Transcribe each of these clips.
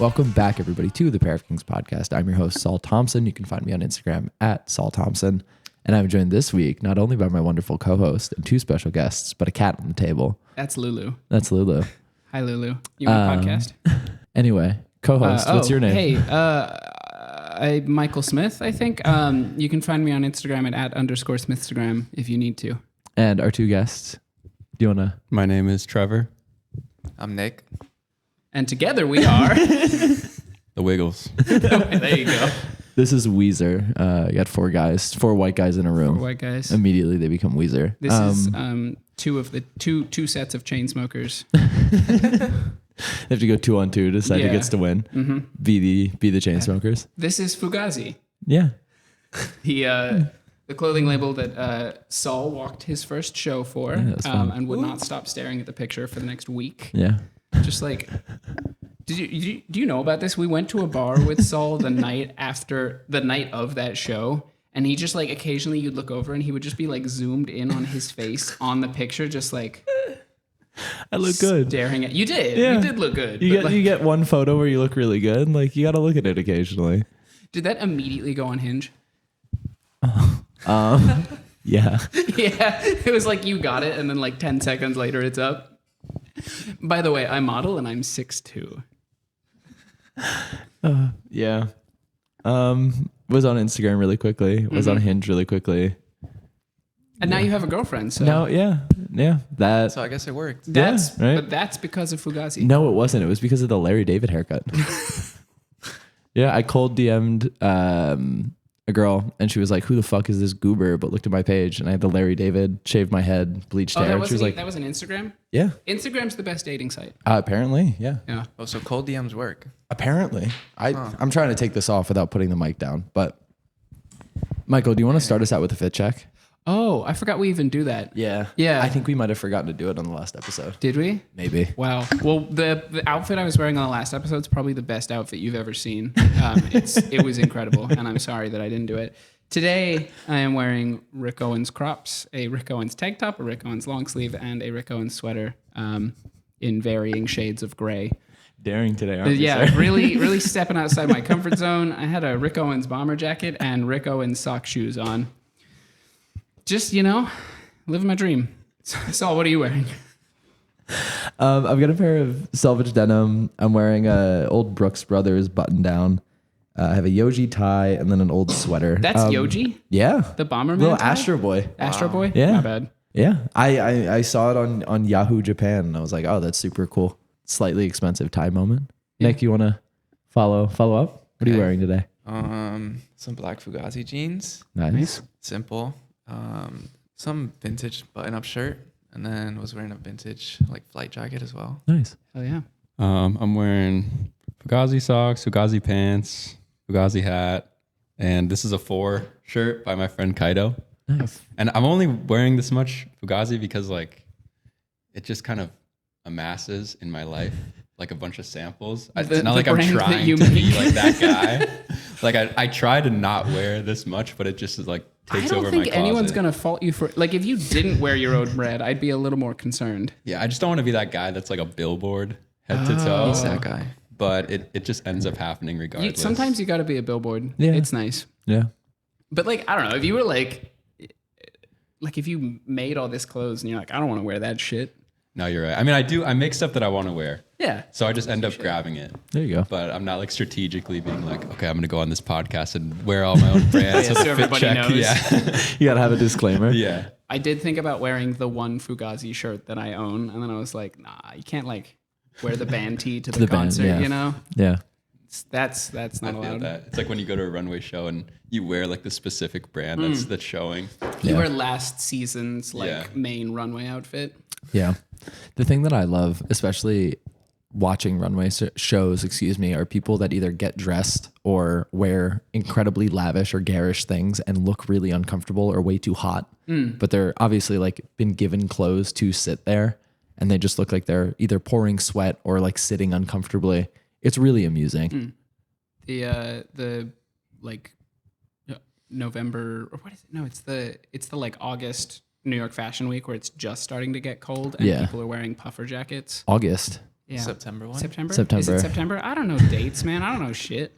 Welcome back, everybody, to the Pair of Kings podcast. I'm your host, Saul Thompson. You can find me on Instagram at Saul Thompson. And I'm joined this week not only by my wonderful co-host and two special guests, but a cat on the table. That's Lulu. That's Lulu. Hi, Lulu. You want a podcast? Anyway, co-host, what's your name? Hey, I'm Michael Smith, I think. You can find me on Instagram at @_Smithstagram if you need to. And our two guests. Do you want to? My name is Trevor. I'm Nick. And together we are... The Wiggles. There you go. This is Weezer. You got four white guys in a room. Four white guys. Immediately they become Weezer. This is two of the two sets of chain smokers. They have to go 2-on-2 to decide who gets to win. Mm-hmm. Be the chain smokers. This is Fugazi. Yeah. The clothing label that Saul walked his first show for and would not stop staring at the picture for the next week. Yeah. Just like, do you know about this? We went to a bar with Saul the night of that show, and he just like occasionally you'd look over and he would just be like zoomed in on his face on the picture, just like I look good. Staring at you did. Yeah. You did look good. You get one photo where you look really good. Like you got to look at it occasionally. Did that immediately go on Hinge? Yeah. Yeah. It was like you got it, and then like 10 seconds later, it's up. By the way, I model and I'm 6'2". Yeah. Was on Instagram really quickly. Was on Hinge really quickly. And now you have a girlfriend. So No, yeah. That. So I guess it worked. that's right. But that's because of Fugazi. No, it wasn't. It was because of the Larry David haircut. Yeah, I cold DM'd a girl, and she was like, "Who the fuck is this goober?" But looked at my page, and I had the Larry David shaved my head, bleached hair. She was like, "That was an Instagram." Yeah. Instagram's the best dating site. Apparently, yeah. Yeah. Oh, so cold DMs work. Apparently, I'm trying to take this off without putting the mic down. But Michael, do you want to start us out with a fit check? Oh, I forgot we even do that. Yeah. Yeah. I think we might have forgotten to do it on the last episode. Did we? Maybe. Wow. Well, the outfit I was wearing on the last episode is probably the best outfit you've ever seen. It was incredible, and I'm sorry that I didn't do it. Today, I am wearing Rick Owens crops, a Rick Owens tank top, a Rick Owens long sleeve, and a Rick Owens sweater in varying shades of gray. Daring today, aren't we? Yeah, really stepping outside my comfort zone. I had a Rick Owens bomber jacket and Rick Owens sock shoes on. Just, living my dream. Saul, what are you wearing? I've got a pair of selvage denim. I'm wearing a old Brooks Brothers button down. I have a Yoji tie and then an old sweater. That's Yoji? Yeah. The Bomberman Little tie? Astro Boy. Astro Boy? Yeah. My bad. Yeah. I saw it on Yahoo Japan, and I was like, oh, that's super cool. Slightly expensive tie moment. Yeah. Nick, you want to follow up? What are you wearing today? Some black Fugazi jeans. Nice. Simple. Some vintage button-up shirt, and then was wearing a vintage flight jacket as well. Nice. Oh yeah. I'm wearing Fugazi socks, Fugazi pants, Fugazi hat, and this is a 4 shirt by my friend Kaido. Nice. And I'm only wearing this much Fugazi because it just kind of amasses in my life like a bunch of samples. It's not like I'm trying to be like that guy. I try to not wear this much, but it just is like takes over my closet. I don't think anyone's gonna fault you for if you didn't wear your own red, I'd be a little more concerned. Yeah, I just don't want to be that guy that's like a billboard head to toe. He's that guy. But it just ends up happening regardless. Sometimes you got to be a billboard. Yeah. It's nice. Yeah. But I don't know, if you were if you made all this clothes and you're like, I don't want to wear that shit. No, you're right. I mean, I make stuff that I want to wear. Yeah. So I just end up grabbing it. There you go. But I'm not strategically being okay, I'm going to go on this podcast and wear all my own brands. So everybody knows. Yeah. You got to have a disclaimer. Yeah. I did think about wearing the one Fugazi shirt that I own. And then I was like, nah, you can't wear the band tee to the concert, band, Yeah. That's not I feel allowed. that. It's like when you go to a runway show and you wear the specific brand that's showing. You wear last season's main runway outfit. Yeah. The thing that I love, especially watching runway shows, are people that either get dressed or wear incredibly lavish or garish things and look really uncomfortable or way too hot. But they're obviously been given clothes to sit there, and they just look like they're either pouring sweat or sitting uncomfortably. It's really amusing. The November, or what is it? No, it's the August New York Fashion Week where it's just starting to get cold and people are wearing puffer jackets. August. Yeah. September one. September? September. Is it September? I don't know dates, man. I don't know shit.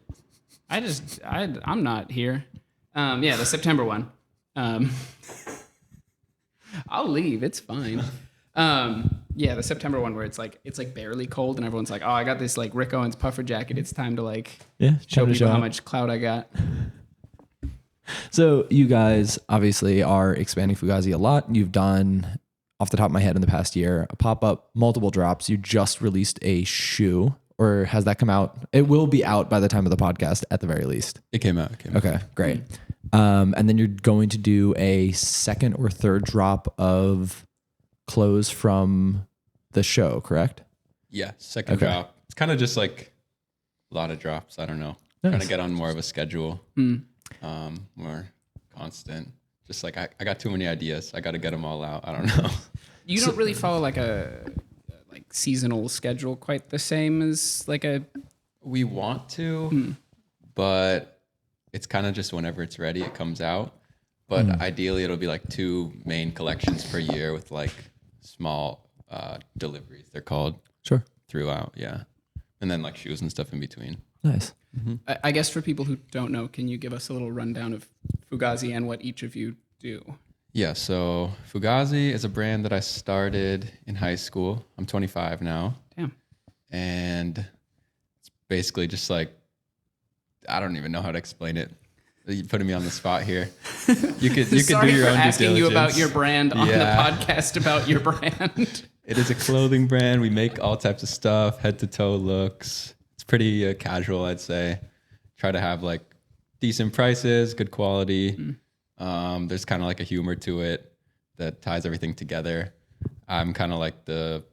I'm not here. Yeah, the September one. I'll leave. It's fine. Yeah, the September one where it's like barely cold and everyone's like, oh, I got this like Rick Owens puffer jacket. It's time to like show people how much clout I got. So you guys obviously are expanding Fugazi a lot. You've done, off the top of my head in the past year, a pop-up, multiple drops. You just released a shoe, or has that come out? It will be out by the time of the podcast at the very least. It came out. Okay, great. And then you're going to do a second or third drop of clothes from the show, correct? Yeah, second drop. It's kind of just like a lot of drops. I don't know. Nice. Trying to get on more of a schedule, more constant. Just like I got too many ideas. I got to get them all out. I don't know. You don't really follow like a seasonal schedule quite the same as like a. We want to, but it's kind of just whenever it's ready, it comes out. But ideally, it'll be like 2 main collections per year with like small deliveries. They're called throughout, yeah, and then like shoes and stuff in between. Nice. I guess for people who don't know, can you give us a little rundown of Fugazi and what each of you do? Yeah, so Fugazi is a brand that I started in high school. I'm 25 now. Damn. And it's basically just like, I don't even know how to explain it. You're putting me on the spot here. You could do your own due diligence. Sorry for asking you about your brand on the podcast about your brand. It is a clothing brand. We make all types of stuff, head to toe looks. It's pretty casual, I'd say. Try to have like decent prices, good quality. There's kind of like a humor to it that ties everything together. I'm kind of like the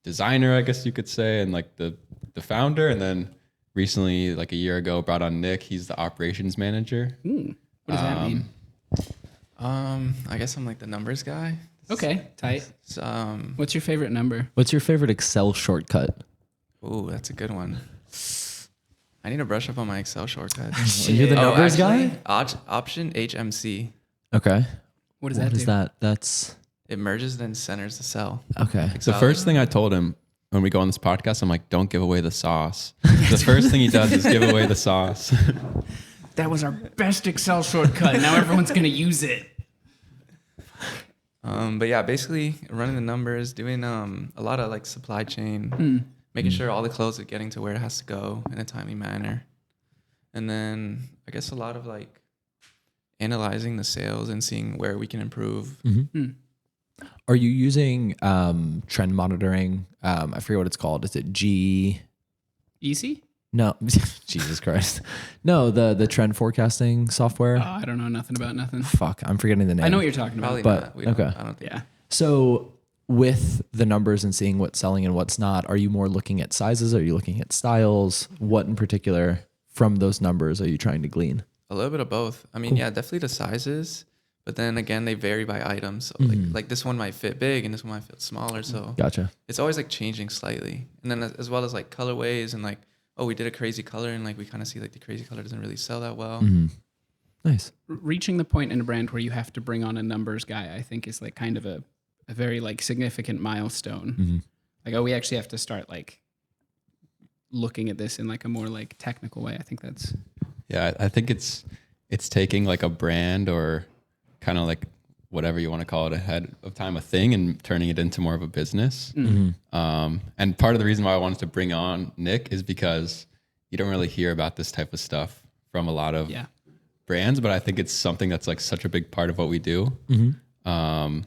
designer, I guess you could say, and like the founder. And then recently, like a year ago, brought on Nick. He's the operations manager. What does that mean? I guess I'm like the numbers guy. Okay, tight. So, What's your favorite number? What's your favorite Excel shortcut? oh, that's a good one. I need to brush up on my Excel shortcuts. You're the numbers guy? Option HMC. Okay. What does that do? That's It merges then centers the cell. okay. The first thing I told him when we go on this podcast, I'm like, don't give away the sauce. The first thing he does is give away the sauce. That was our best Excel shortcut. Now everyone's going to use it. But yeah, basically running the numbers, doing a lot of like supply chain, making sure all the clothes are getting to where it has to go in a timely manner. And then I guess a lot of like analyzing the sales and seeing where we can improve. Are you using trend monitoring? I forget what it's called. Is it G? Easy? No, Jesus Christ. No, the trend forecasting software. I don't know nothing about nothing. Fuck, I'm forgetting the name. I know what you're talking about. Probably But- not. We don't, okay. I don't think. Yeah. So with the numbers and seeing what's selling and what's not, are you more looking at sizes? Are you looking at styles? What in particular from those numbers are you trying to glean? A little bit of both. I mean, yeah, definitely the sizes, but then again, they vary by items. So like this one might fit big and this one might fit smaller. So Gotcha. it's always like changing slightly. And then as well as like colorways and like, oh, we did a crazy color and like we kind of see like the crazy color doesn't really sell that well. Nice. Reaching the point in a brand where you have to bring on a numbers guy, I think is like kind of a very like significant milestone. Like, oh, we actually have to start like looking at this in like a more like technical way. I think that's... Yeah, I think it's taking like a brand or kind of like whatever you want to call it ahead of time, a thing, and turning it into more of a business. And part of the reason why I wanted to bring on Nick is because you don't really hear about this type of stuff from a lot of brands, but I think it's something that's like such a big part of what we do. And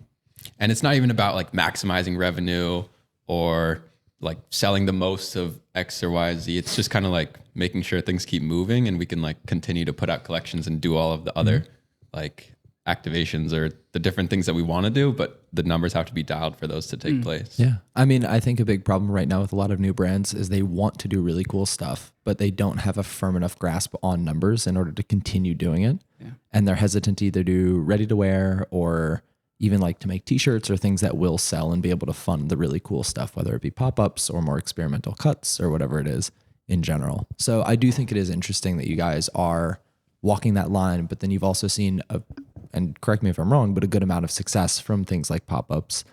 it's not even about like maximizing revenue or like selling the most of X or Y, Z. It's just kind of like making sure things keep moving and we can like continue to put out collections and do all of the other like activations or the different things that we want to do, but the numbers have to be dialed for those to take place. Yeah. I mean, I think a big problem right now with a lot of new brands is they want to do really cool stuff, but they don't have a firm enough grasp on numbers in order to continue doing it. Yeah. And they're hesitant to either do ready to wear or even like to make t-shirts or things that will sell and be able to fund the really cool stuff, whether it be pop-ups or more experimental cuts or whatever it is in general. So I do think it is interesting that you guys are walking that line, but then you've also seen and correct me if I'm wrong, but a good amount of success from things like pop-ups.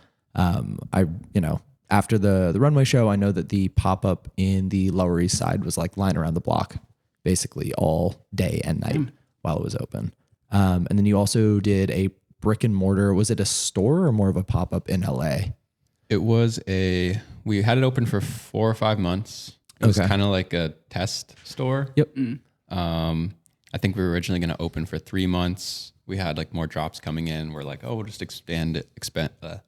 after the runway show, I know that the pop-up in the Lower East Side was like lying around the block basically all day and night while it was open. And then you also did a brick and mortar. Was it a store or more of a pop-up in LA? It was we had it open for 4 or 5 months. It was kind of like a test store. Yep. I think we were originally going to open for 3 months. We had like more drops coming in. We're like, we'll just extend it. But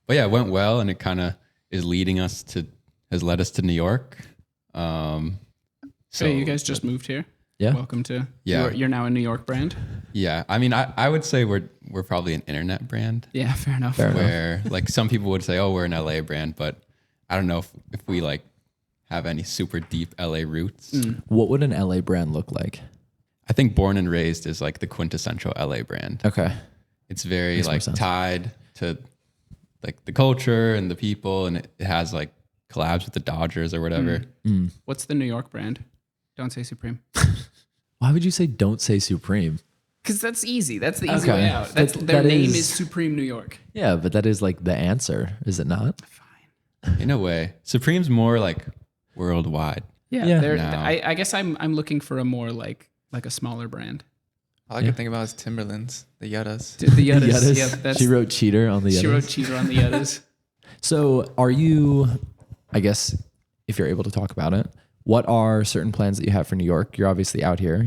yeah, it went well, and it kind of has led us to New York. So you guys just moved here? Yeah. Welcome to. Yeah. You're now a New York brand. Yeah. I mean, I would say we're probably an internet brand. Yeah, fair enough. Where like some people would say, we're an LA brand, but I don't know if we like have any super deep LA roots. What would an LA brand look like? I think Born and Raised is like the quintessential LA brand. Okay. It's very like tied to like the culture and the people, and it has like collabs with the Dodgers or whatever. What's the New York brand? Don't say Supreme. Why would you say don't say Supreme? Because that's easy. That's the easy way out. Their name is Supreme New York. Yeah, but that is like the answer, is it not? Fine. In a way. Supreme's more like worldwide. Yeah. I guess I'm looking for a more like a smaller brand. All I can think about is Timberlands, the Yuttas. The Yuttas. Yeah, she wrote cheater on the Yuttas. She wrote cheater on the Yuttas. So are you, I guess, if you're able to talk about it, what are certain plans that you have for New York? You're obviously out here.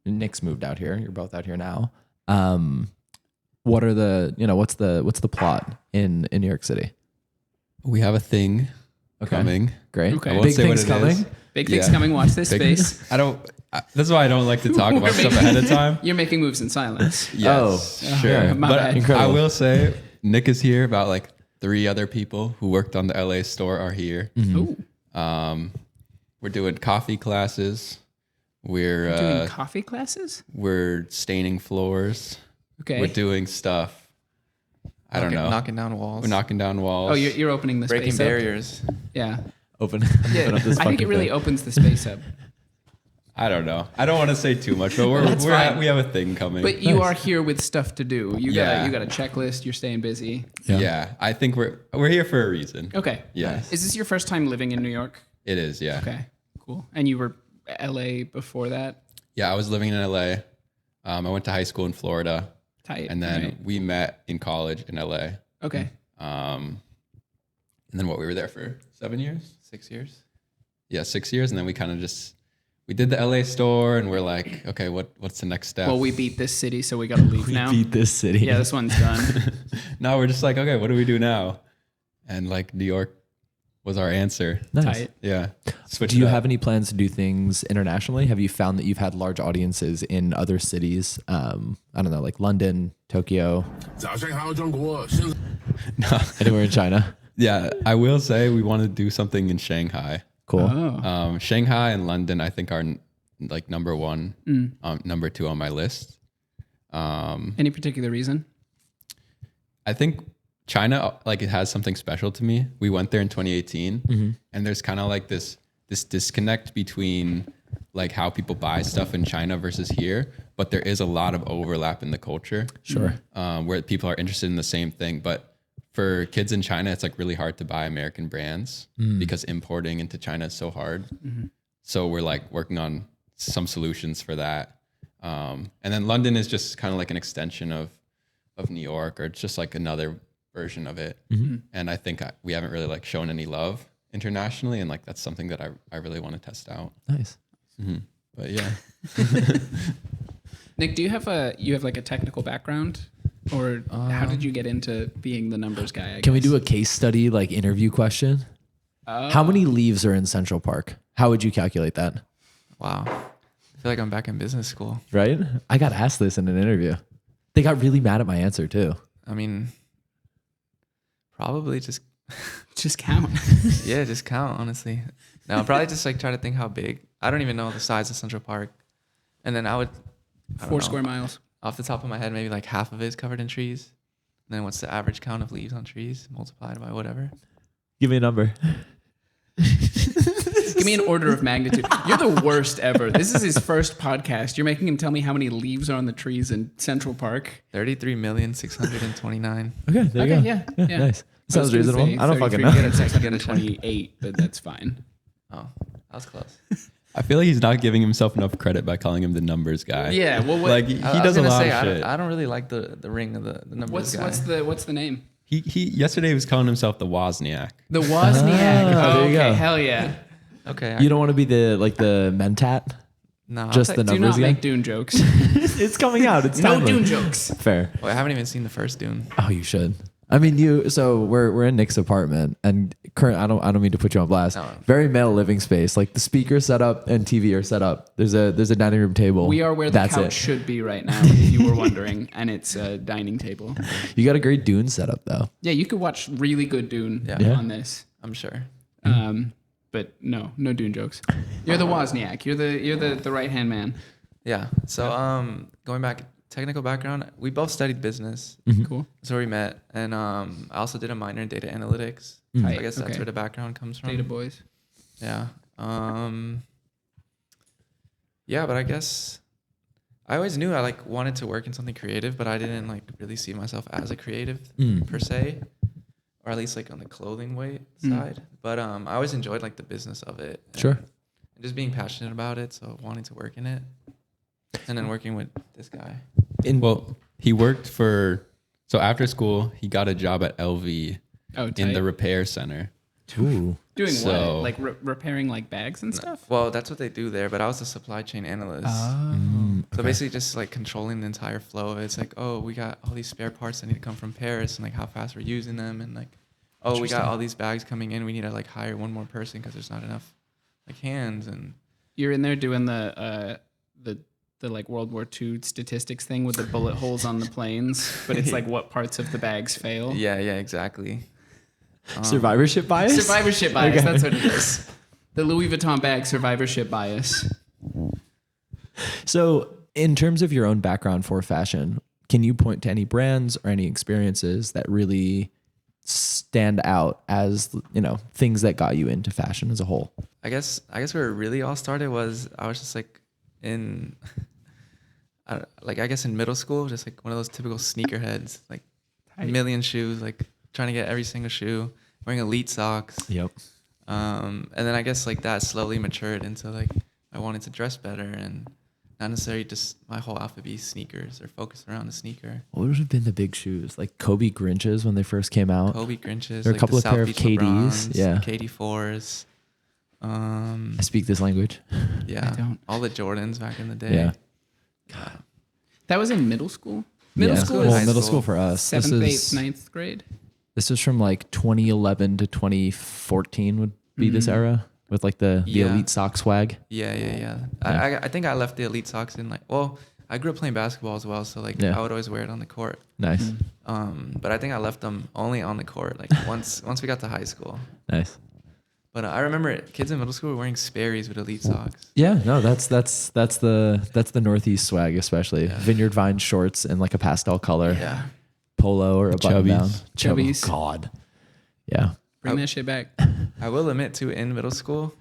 Nick's moved out here. You're both out here now. What are what's the plot in New York City? We have a thing coming. Great. Okay. I won't Big say what things it coming. is. Big things coming. Watch this space. That's why I don't like to talk about stuff ahead of time. You're making moves in silence. Yes, sure. Yeah, my bad. I will say Nick is here. About like 3 other people who worked on the LA store are here. Ooh. We're doing coffee classes. We're doing coffee classes? We're staining floors. Okay. We're doing stuff. I don't know. Knocking down walls. We're knocking down walls. Oh, you're opening the breaking space up? barriers. Yeah. Open Yeah. up this I think it really opens the space up. I don't know. I don't want to say too much, but we have a thing coming. But you are here with stuff to do. You got a checklist. You're staying busy. Yeah. I think we're here for a reason. Okay. Yes. Is this your first time living in New York? It is. Yeah. Okay. Cool. And you were LA before that? Yeah, I was living in LA. I went to high school in Florida. Tight. And then we met in college in LA. Okay. And then we were there for 7 years? 6 years. Yeah, 6 years. And then we kind of we did the LA store, and we're like, okay, what's the next step? Well, we beat this city, so we got to leave now. We beat this city. Yeah, this one's done. Now we're just like, okay, what do we do now? And like New York was our answer. Nice. Tight. Yeah. Do you have any plans to do things internationally? Have you found that you've had large audiences in other cities? I don't know, like London, Tokyo, anywhere in China? Yeah, I will say we want to do something in Shanghai. Cool. Oh. Shanghai and London, I think, are like number 1, number 2 on my list. Any particular reason? I think China, like, it has something special to me. We went there in 2018, and there's kind of like this disconnect between like how people buy stuff in China versus here, but there is a lot of overlap in the culture. Sure. Where people are interested in the same thing, but for kids in China, it's like really hard to buy American brands because importing into China is so hard. So we're like working on some solutions for that. And then London is just kind of like an extension of New York, or it's just like another version of it. And I think we haven't really like shown any love internationally. And like, that's something that I really want to test out. Nice. But yeah. Nick, do you have like a technical background? Or how did you get into being the numbers guy? Can we do a case study, like interview question? How many leaves are in Central Park? How would you calculate that? Wow. I feel like I'm back in business school. Right? I got asked this in an interview. They got really mad at my answer too. I mean, probably just count. Yeah, just count, honestly. No, I'll probably just like try to think how big. I don't even know the size of Central Park. And then I don't 4 know. square miles. Off the top of my head, maybe like half of it is covered in trees. And then what's the average count of leaves on trees multiplied by whatever? Give me a number. Give me an order of magnitude. You're the worst ever. This is his first podcast. You're making him tell me how many leaves are on the trees in Central Park. 33,629,000. Okay, there you go. Yeah. Nice. Sounds reasonable. I don't fucking know. You got a text at 28, but that's fine. Oh, that was close. I feel like he's not giving himself enough credit by calling him the numbers guy. Yeah, well, like he does a lot of shit. I don't really like the ring of the numbers guy. What's the name? He yesterday he was calling himself the Wozniak. The Wozniak. there you okay, go. hell yeah. Okay. You don't want to be the mentat? No. Just the Do numbers not guy? make Dune jokes. It's coming out. It's No timely. Dune jokes. Fair. Well, I haven't even seen the first Dune. Oh, you should. I mean, so we're in Nick's apartment, and I don't mean to put you on blast. No. Very male living space. Like the speaker set up and TV are set up. There's a dining room table. We are where the That's couch it. should be right now, if you were wondering, and it's a dining table. You got a great Dune setup though. Yeah, you could watch really good Dune Yeah. on this. I'm sure. But no Dune jokes. You're the Wozniak. You're the right hand man. Yeah. So going back, technical background, we both studied business. Cool. That's where we met. And I also did a minor in data analytics. Tight. I guess that's Okay. where the background comes from. Data boys. Yeah. Yeah, but I guess I always knew I wanted to work in something creative, but I didn't really see myself as a creative per se, or at least on the clothing side. But I always enjoyed the business of it. Sure. And just being passionate about it, so wanting to work in it. And then working with this guy. Well, he worked so after school, he got a job at LV in the repair center. Ooh. Doing So- what? Repairing bags and stuff? Well, that's what they do there, but I was a supply chain analyst. So basically just controlling the entire flow. It's we got all these spare parts that need to come from Paris and how fast we're using them. And we got all these bags coming in. We need to hire one more person because there's not enough hands. And You're in there doing the World War II statistics thing with the bullet holes on the planes, but it's what parts of the bags fail. yeah, exactly. Survivorship bias? Survivorship bias. Okay. That's what it is. The Louis Vuitton bag survivorship bias. So, in terms of your own background for fashion, can you point to any brands or any experiences that really stand out as, things that got you into fashion as a whole? I guess where it really all started was I was just in I guess in middle school, just one of those typical sneakerheads, a million shoes, trying to get every single shoe, wearing elite socks. Yep. And then I guess that slowly matured into I wanted to dress better and not necessarily just my whole outfit be sneakers or focus around the sneaker. What would have been the big shoes? Like Kobe Grinches when they first came out? Kobe Grinches. There are a couple the of pair of South KDs. Beach LeBrons, Yeah. KD4s. I speak this language. Yeah. I don't. All the Jordans back in the day. Yeah. That was in middle school? Yeah. School Well, is middle school for us. 7th, 8th, 9th grade? This is from 2011 to 2014 would be this era with the Yeah. elite sock swag. Yeah. I think I left the elite socks in I grew up playing basketball as well, so Yeah. I would always wear it on the court. Nice. But I think I left them only on the court once we got to high school. Nice. But I remember kids in middle school were wearing Sperry's with elite socks. Yeah, no, that's the Northeast swag, especially Yeah. Vineyard Vine shorts in a pastel color, Yeah. polo or a button down. Chubbies. Oh, God. Yeah. Bring that shit back. I will admit too, in middle school,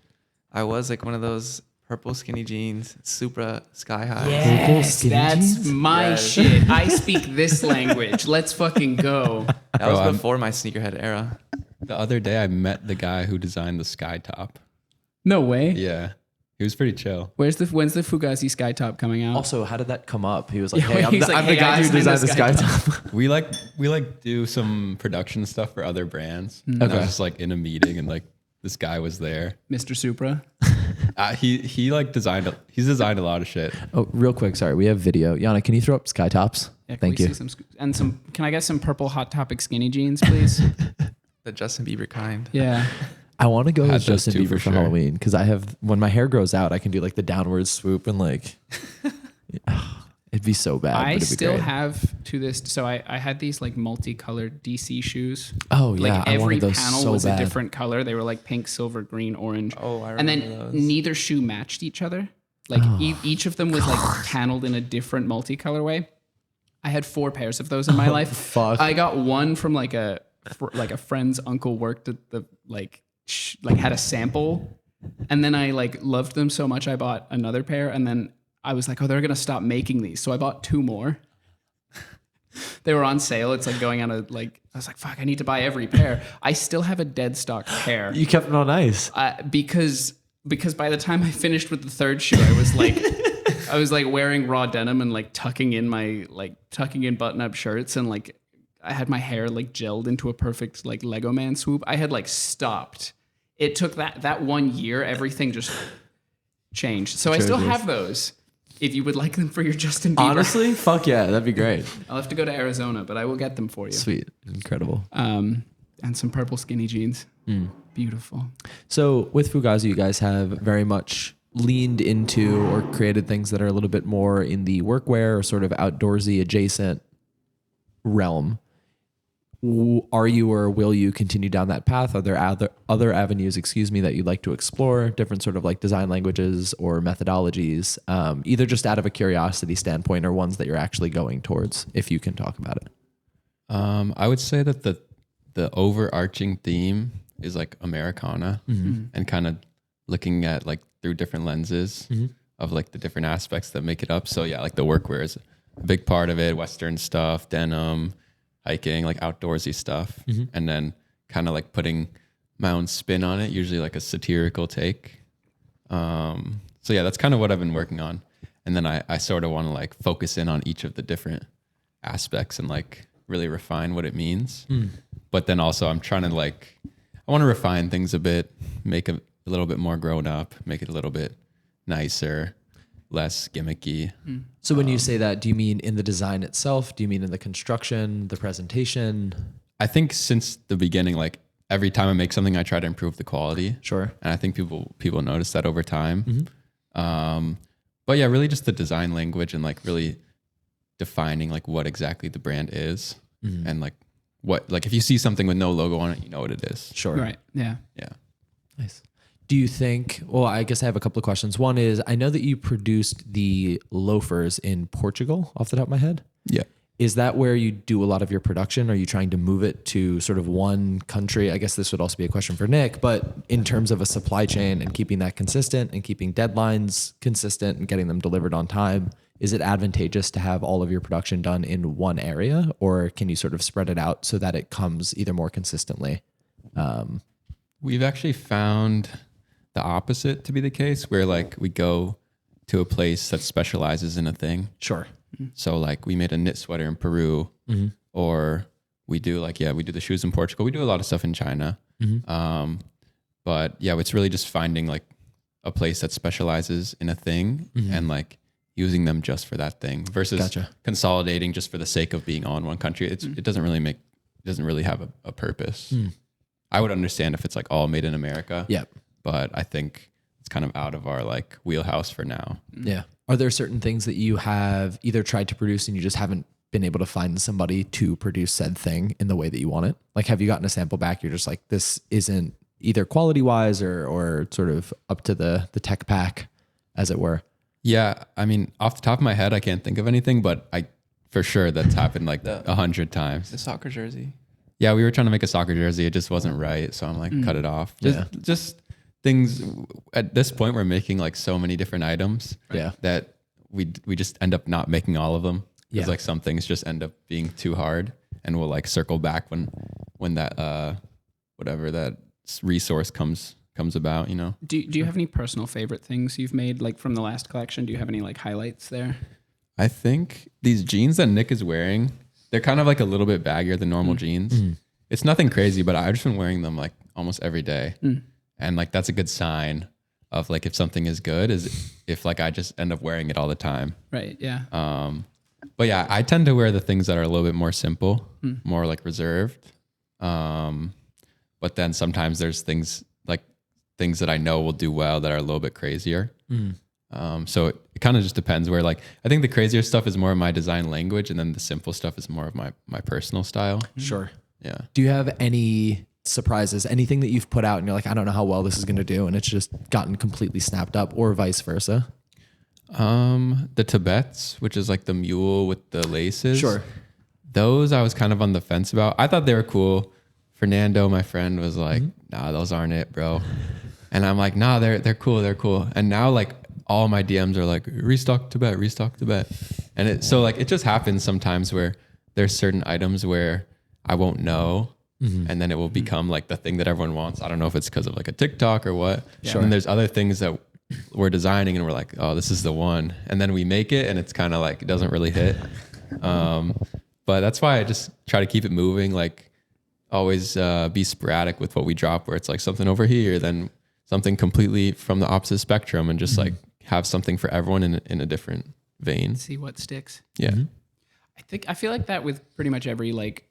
I was one of those purple skinny jeans, Supra sky high. Yes, skinny that's jeans? my Yes. shit. I speak this language. Let's fucking go. That was Bro, before my sneakerhead era. The other day, I met the guy who designed the sky top. No way. Yeah, he was pretty chill. When's the Fugazi sky top coming out? Also, how did that come up? He was like, Yeah, "Hey, I'm he's the, like, I'm the "Hey, guy I who designed the sky top." top." We do some production stuff for other brands. And I Okay. was just in a meeting, and this guy was there. Mr. Supra. He designed. He's designed a lot of shit. Oh, real quick, sorry, we have video. Yana, can you throw up sky tops? Yeah, can Thank we you. see can I get some purple Hot Topic skinny jeans, please? The Justin Bieber kind. Yeah. I want to go Had with those Justin two Bieber for for sure. Halloween because when my hair grows out, I can do the downward swoop and it'd be so bad. I but it'd be still great. have to this. So I had these multicolored DC shoes. Oh yeah, I Every wanted those panel so was bad. a different color. They were pink, silver, green, orange. Oh, I And remember then those. neither shoe matched each other. Each of them was paneled in a different multicolor way. I had 4 pairs of those in my life. fuck. I got one from a friend's uncle worked at the had a sample, and then I loved them so much I bought another pair, and then I was like, oh, they're gonna stop making these, so I bought 2 more. They were on sale. It's like going out of I was like, fuck, I need to buy every pair. I still have a dead stock pair. You kept them on ice. Because by the time I finished with the third shoe, I was like, wearing raw denim and like tucking in button up shirts, and like I had my hair like gelled into a perfect like Lego man swoop. I had like stopped. It took that 1 year, everything just changed. So I still have those. If you would like them for your Justin Bieber. Honestly, fuck yeah, that'd be great. I'll have to go to Arizona, but I will get them for you. Sweet, incredible. And some purple skinny jeans. Beautiful. So with Fugazi, you guys have very much leaned into or created things that are a little bit more in the workwear or sort of outdoorsy adjacent realm. Are you or will you continue down that path? Are there other avenues, that you'd like to explore, different sort of like design languages or methodologies, either just out of a curiosity standpoint or ones that you're actually going towards, if you can talk about it? I would say that the overarching theme is like Americana and kind of looking at like through different lenses of like the different aspects that make it up. So yeah, like the workwear is a big part of it, Western stuff, denim, hiking, like outdoorsy stuff, and then kind of like putting my own spin on it, usually like a satirical take. So yeah, that's kind of what I've been working on. And then I sort of want to like focus in on each of the different aspects and like really refine what it means. But then also I'm trying to like, I want to refine things a bit, make a little bit more grown up, make it a little bit nicer, less gimmicky. So when you say that, do you mean in the design itself? Do you mean in the construction, the presentation? I think since the beginning, like every time I make something, I try to improve the quality. Sure. And I think people notice that over time. But yeah, really just the design language and like really defining like what exactly the brand is and like what, like if you see something with no logo on it, you know what it is. Sure. Right. Yeah. Yeah. Nice. Do you think, well, I guess I have a couple of questions. One is, I know that you produced the loafers in Portugal off the top of my head. Yeah. Is that where you do a lot of your production? Are you trying to move it to sort of one country? I guess this would also be a question for Nick, but in terms of a supply chain and keeping that consistent and keeping deadlines consistent and getting them delivered on time, is it advantageous to have all of your production done in one area, or can you sort of spread it out so that it comes either more consistently? We've actually found the opposite to be the case, where like we go to a place that specializes in a thing. Sure. So like we made a knit sweater in Peru, or we do like, we do the shoes in Portugal. We do a lot of stuff in China. But yeah, it's really just finding like a place that specializes in a thing and like using them just for that thing versus consolidating just for the sake of being on one country. It doesn't really have a purpose. I would understand if it's like all made in America. Yeah. But I think it's kind of out of our like wheelhouse for now. Yeah. Are there certain things that you have either tried to produce and you just haven't been able to find somebody to produce said thing in the way that you want it? Like, have you gotten a sample back? You're just like, this isn't either quality wise or sort of up to the tech pack, as it were. Yeah. I mean, off the top of my head, I can't think of anything, but for sure that's happened like 100 times. The soccer jersey. Yeah. We were trying to make a soccer jersey. It just wasn't right. So I'm like, cut it off. Just things at this point, we're making like so many different items that we just end up not making all of them. Because like some things just end up being too hard, and we'll like circle back when that whatever that resource comes about, you know. Do you have any personal favorite things you've made like from the last collection? Do you have any like highlights there? I think these jeans that Nick is wearing, they're kind of like a little bit baggier than normal jeans. It's nothing crazy, but I've just been wearing them like almost every day. And like, that's a good sign of like, if something is good, is if like, I just end up wearing it all the time. Right. Yeah. But yeah, I tend to wear the things that are a little bit more simple, more like reserved. But then sometimes there's things that I know will do well that are a little bit crazier. So it kind of just depends where like, I think the crazier stuff is more of my design language, and then the simple stuff is more of my personal style. Sure. Yeah. Do you have any surprises, anything that you've put out and you're like, I don't know how well this is going to do, and it's just gotten completely snapped up, or vice versa? The Tibets, which is like the mule with the laces. Sure. Those I was kind of on the fence about. I thought they were cool. Fernando, my friend, was like, nah, those aren't it, bro. And I'm like, nah, they're cool. They're cool. And now like all my DMs are like, restock Tibet. And it just happens sometimes where there's certain items where I won't know. And then it will become like the thing that everyone wants. I don't know if it's because of like a TikTok or what. Sure. And there's other things that we're designing and we're like, oh, this is the one. And then we make it and it's kind of like, it doesn't really hit. But that's why I just try to keep it moving. Like always be sporadic with what we drop, where it's like something over here, then something completely from the opposite spectrum, and just like have something for everyone in a different vein. See what sticks. Yeah. I feel like that with pretty much every like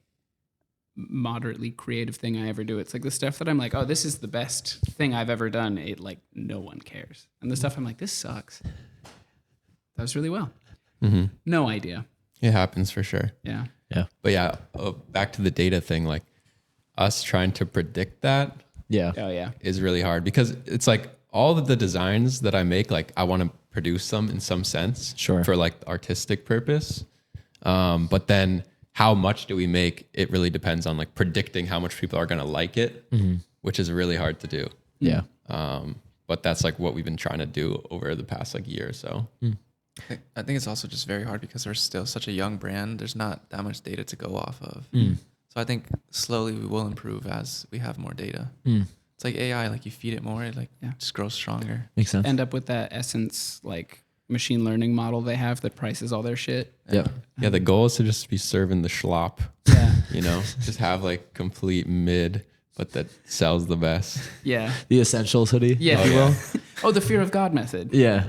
moderately creative thing I ever do. It's like the stuff that I'm like, oh, this is the best thing I've ever done. It like no one cares. And the stuff I'm like, this sucks. That was really well. No idea. It happens for sure. Yeah. Yeah. But yeah, back to the data thing, like us trying to predict that Yeah. Oh yeah. is really hard, because it's like all of the designs that I make, like I want to produce them in some sense Sure. for like artistic purpose. But then how much do we make? It really depends on like predicting how much people are going to like it, which is really hard to do. Yeah. But that's like what we've been trying to do over the past like year or so. I think it's also just very hard because we're still such a young brand. There's not that much data to go off of. So I think slowly we will improve as we have more data. It's like AI, like you feed it more, it like just grows stronger. Makes sense. End up with that Essence like machine learning model they have that prices all their shit. Yeah. Yeah, the goal is to just be serving the schlop. Yeah. You know, just have like complete mid, but that sells the best. Yeah. The essentials hoodie. Yeah. Oh, yeah. Oh, the fear of God method. Yeah.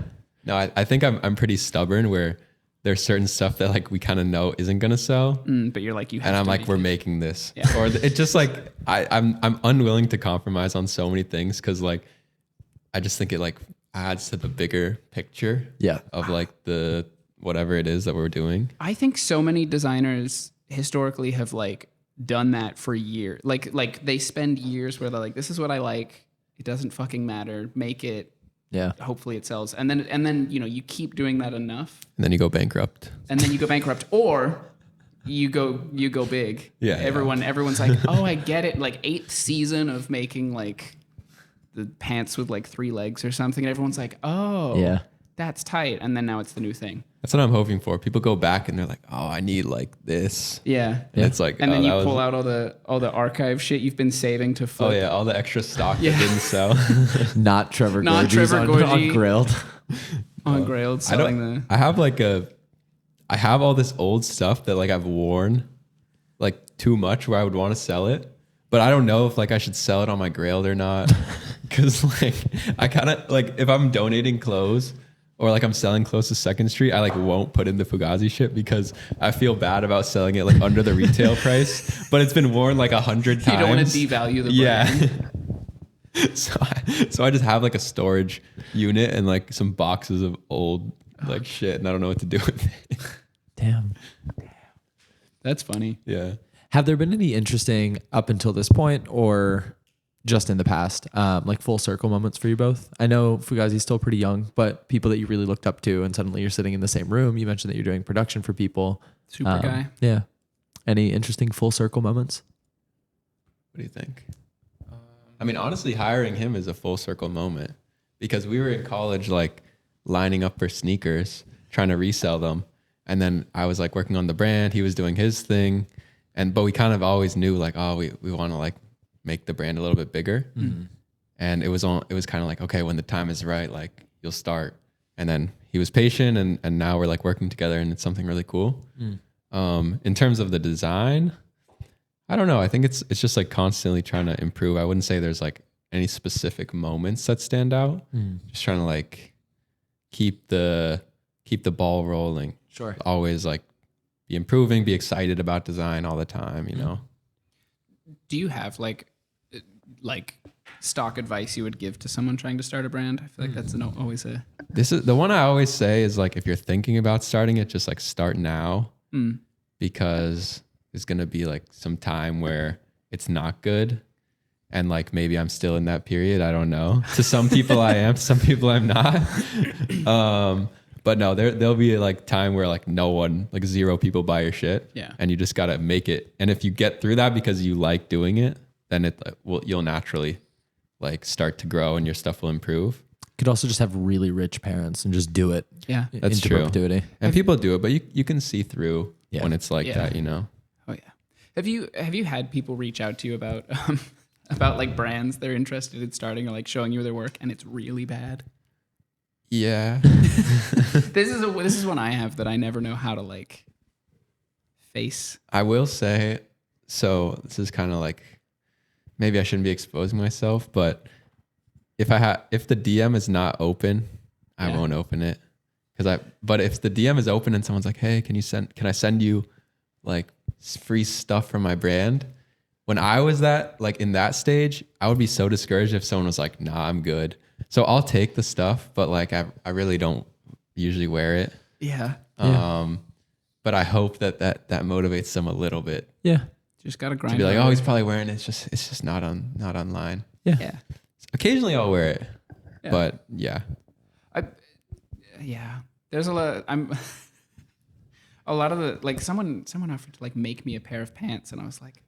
No, I think I'm pretty stubborn, where there's certain stuff that like we kind of know isn't gonna sell, But you're like, you have and I'm to like, make we're it. making this, Yeah. or it's just like I'm unwilling to compromise on so many things, because like I just think it like adds to the bigger picture Yeah. of like the whatever it is that we're doing. I think so many designers historically have like done that for years. Like they spend years where they're like, this is what I like. It doesn't fucking matter. Make it. Yeah. Hopefully it sells. And then, you know, you keep doing that enough And then you go bankrupt. and then you go bankrupt, or you go big. Yeah, Everyone's like, oh, I get it. Like 8th season of making like the pants with like 3 legs or something. And everyone's like, oh, Yeah. that's tight. And then now it's the new thing. That's what I'm hoping for. People go back and they're like, oh, I need like this. Yeah. And it's like, And then oh, you that was- pull out all the archive shit you've been saving to flip. Oh yeah, all the extra stock Yeah. that didn't sell. Not Trevor Not Gorji's Trevor on Gorji. grilled. On Grailed I selling don't. the. I have all this old stuff that like I've worn like too much, where I would want to sell it, but I don't know if like I should sell it on my Grailed or not, because like I kind of like, if I'm donating clothes or like I'm selling clothes to Second Street, I like won't put in the Fugazi shit, because I feel bad about selling it like under the retail price, but it's been worn like 100 times. You don't want to devalue the brand. Yeah. So I just have like a storage unit and like some boxes of old like shit, and I don't know what to do with it. Damn. That's funny. Yeah. Have there been any interesting up until this point, or just in the past, like full circle moments for you both? I know Fugazi's still pretty young, but people that you really looked up to, and suddenly you're sitting in the same room. You mentioned that you're doing production for people. Super guy. Yeah. Any interesting full circle moments? What do you think? I mean, honestly, hiring him is a full circle moment, because we were in college, like lining up for sneakers, trying to resell them. And then I was like working on the brand. He was doing his thing. But we kind of always knew like, oh, we want to like make the brand a little bit bigger. And it was kind of like, okay, when the time is right, like you'll start. And then he was patient, and now we're like working together, and it's something really cool. In terms of the design, I don't know. I think it's just like constantly trying to improve. I wouldn't say there's like any specific moments that stand out. Just trying to like keep the ball rolling. Sure. Always like be improving, be excited about design all the time, you know? Do you have like stock advice you would give to someone trying to start a brand? I feel like that's always a. This is the one I always say is like, if you're thinking about starting it, just like start now, because there's going to be like some time where it's not good. And like, maybe I'm still in that period. I don't know. To some people I am, to some people I'm not. But no, there'll be like time where like no one, like 0 people buy your shit. Yeah. And you just got to make it. And if you get through that because you like doing it, then you'll naturally like start to grow, and your stuff will improve. Could also just have really rich parents and just do it. Yeah. That's into true. perpetuity. And people do it, but you can see through when it's like that, you know? Oh yeah. Have you had people reach out to you about like brands they're interested in starting or like showing you their work and it's really bad? Yeah. This is one I have that I never know how to like face. I will say, so this is kind of like, maybe I shouldn't be exposing myself, but if the DM is not open, I won't open it. But if the DM is open and someone's like, hey, can I send you like free stuff from my brand? When I was in that stage, I would be so discouraged if someone was like, nah, I'm good. So I'll take the stuff, but like, I really don't usually wear it. Yeah. But I hope that motivates them a little bit. Yeah. Just gotta grind. To be like, oh, he's probably wearing it. It's just not online. Yeah. Yeah. Occasionally I'll wear it, but yeah. There's a lot. A lot of the like someone offered to like make me a pair of pants, and I was like,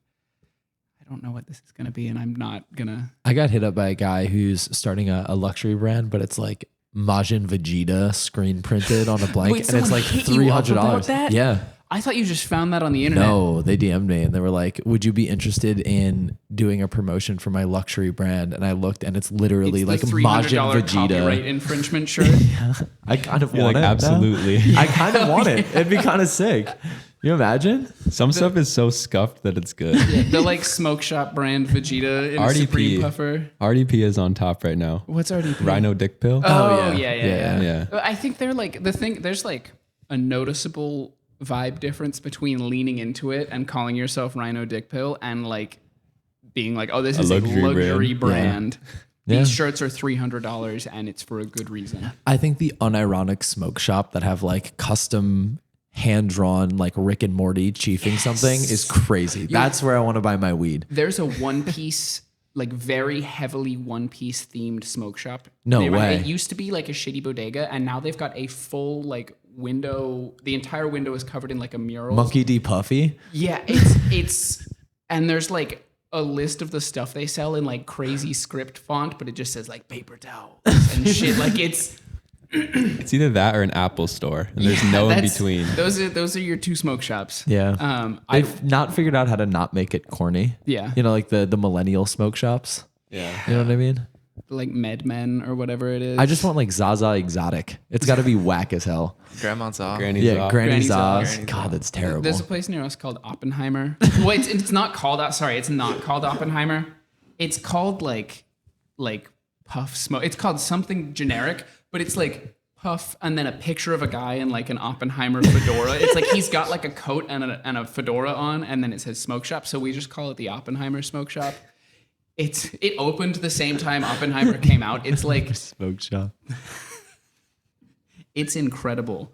I don't know what this is gonna be, and I'm not gonna. I got hit up by a guy who's starting a luxury brand, but it's like Majin Vegeta screen printed on a blank, Wait, and it's like $300. Yeah. I thought you just found that on the internet. No, they DM'd me and they were like, would you be interested in doing a promotion for my luxury brand? And I looked and it's literally it's like the Majin $300 Vegeta. Copyright infringement shirt. Yeah, I kind of want like, it. absolutely. I kind of want it. It'd be kind of sick. You imagine? Some stuff is so scuffed that it's good. The like smoke shop brand Vegeta in a Supreme Puffer. RDP is on top right now. What's RDP? Rhino Dick Pill. Oh, yeah. Yeah. I think they're like there's like a noticeable vibe difference between leaning into it and calling yourself Rhino Dick Pill and like being like, oh, this is a luxury brand. Yeah. These shirts are $300 and it's for a good reason. I think the unironic smoke shop that have like custom hand-drawn like Rick and Morty chiefing something is crazy. That's where I want to buy my weed. There's a One Piece, like very heavily One Piece themed smoke shop. No way. It used to be like a shitty bodega and now they've got a full like window. The entire window is covered in like a mural. Monkey D. Puffy. Yeah, it's and there's like a list of the stuff they sell in like crazy script font, but it just says like paper towels and shit. Like it's either that or an Apple store, and there's no in between. Those are your two smoke shops. Yeah. I've not figured out how to not make it corny. Yeah. You know, like the millennial smoke shops. Yeah. You know what I mean? Like MedMen or whatever it is. I just want like Zaza Exotic. It's got to be whack as hell. Grandma's off. Granny's Yeah, off. Granny's Oz. Granny's God, Oz. that's terrible. There's a place near us called Oppenheimer. Well, it's not called that. Sorry, it's not called Oppenheimer. It's called like Puff Smoke. It's called something generic, but it's like Puff and then a picture of a guy in like an Oppenheimer fedora. It's like he's got like a coat and a fedora on, and then it says smoke shop. So we just call it the Oppenheimer Smoke Shop. It opened the same time Oppenheimer came out. It's like smoke shop. It's incredible.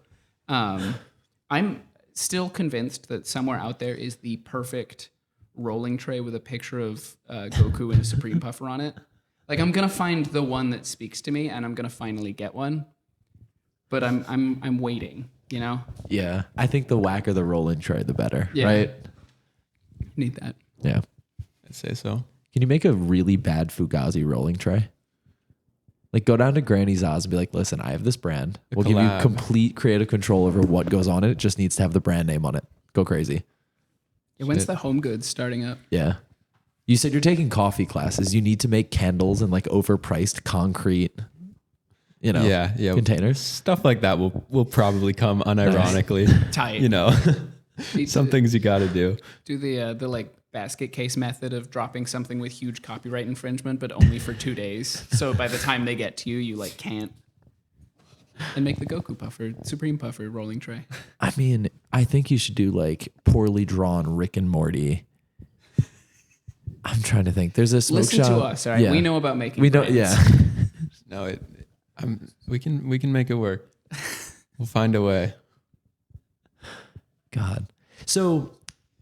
I'm still convinced that somewhere out there is the perfect rolling tray with a picture of Goku and a Supreme Puffer on it. Like I'm gonna find the one that speaks to me, and I'm gonna finally get one. But I'm waiting. You know. Yeah, I think the whacker the rolling tray, the better. Yeah. Right. Need that. Yeah. I'd say so. Can you make a really bad Fugazi rolling tray? Like go down to Granny's Oz and be like, listen, I have this brand. We'll give you complete creative control over what goes on it. It just needs to have the brand name on it. Go crazy. Yeah, when's the home goods starting up? Yeah. You said you're taking coffee classes. You need to make candles and like overpriced concrete, containers. Stuff like that will probably come unironically. Tight. You know, some things you got to do. Do the like basket case method of dropping something with huge copyright infringement, but only for 2 days. So by the time they get to you, you like can't. And make the Goku Puffer, Supreme Puffer rolling tray. I mean, I think you should do like poorly drawn Rick and Morty. I'm trying to think. There's a smoke Listen shop. to us, all right? Yeah. We know about making. We know. brands. Yeah. No, we can make it work. We'll find a way. God. So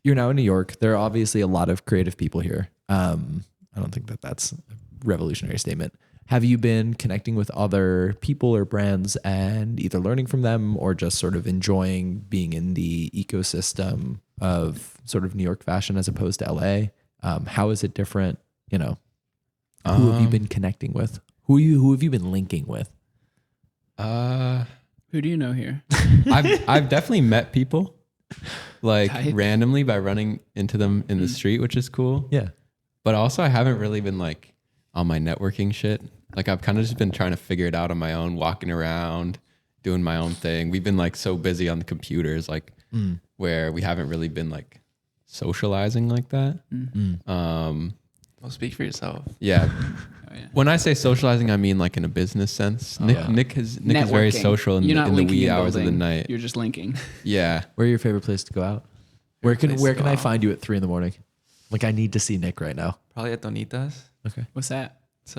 you're now in New York. There are obviously a lot of creative people here. I don't think that's a revolutionary statement. Have you been connecting with other people or brands and either learning from them or just sort of enjoying being in the ecosystem of sort of New York fashion as opposed to LA? How is it different? You know, who have you been connecting with? Who have you been linking with? Who do you know here? I've definitely met people. like Tight. randomly by running into them in the street, which is cool. Yeah. But also I haven't really been like on my networking shit. Like I've kind of just been trying to figure it out on my own, walking around, doing my own thing. We've been like so busy on the computers, like where we haven't really been like socializing like that. Well, speak for yourself. Yeah. Oh, yeah. When I say socializing, I mean like in a business sense. Nick is very Networking. social in You're not the linking wee and hours of the building. night. You're just linking. Yeah. Where are your favorite place to go out? Where can place to go I out? find you at 3 a.m? Like I need to see Nick right now. Probably at Donitas. Okay. What's that? It's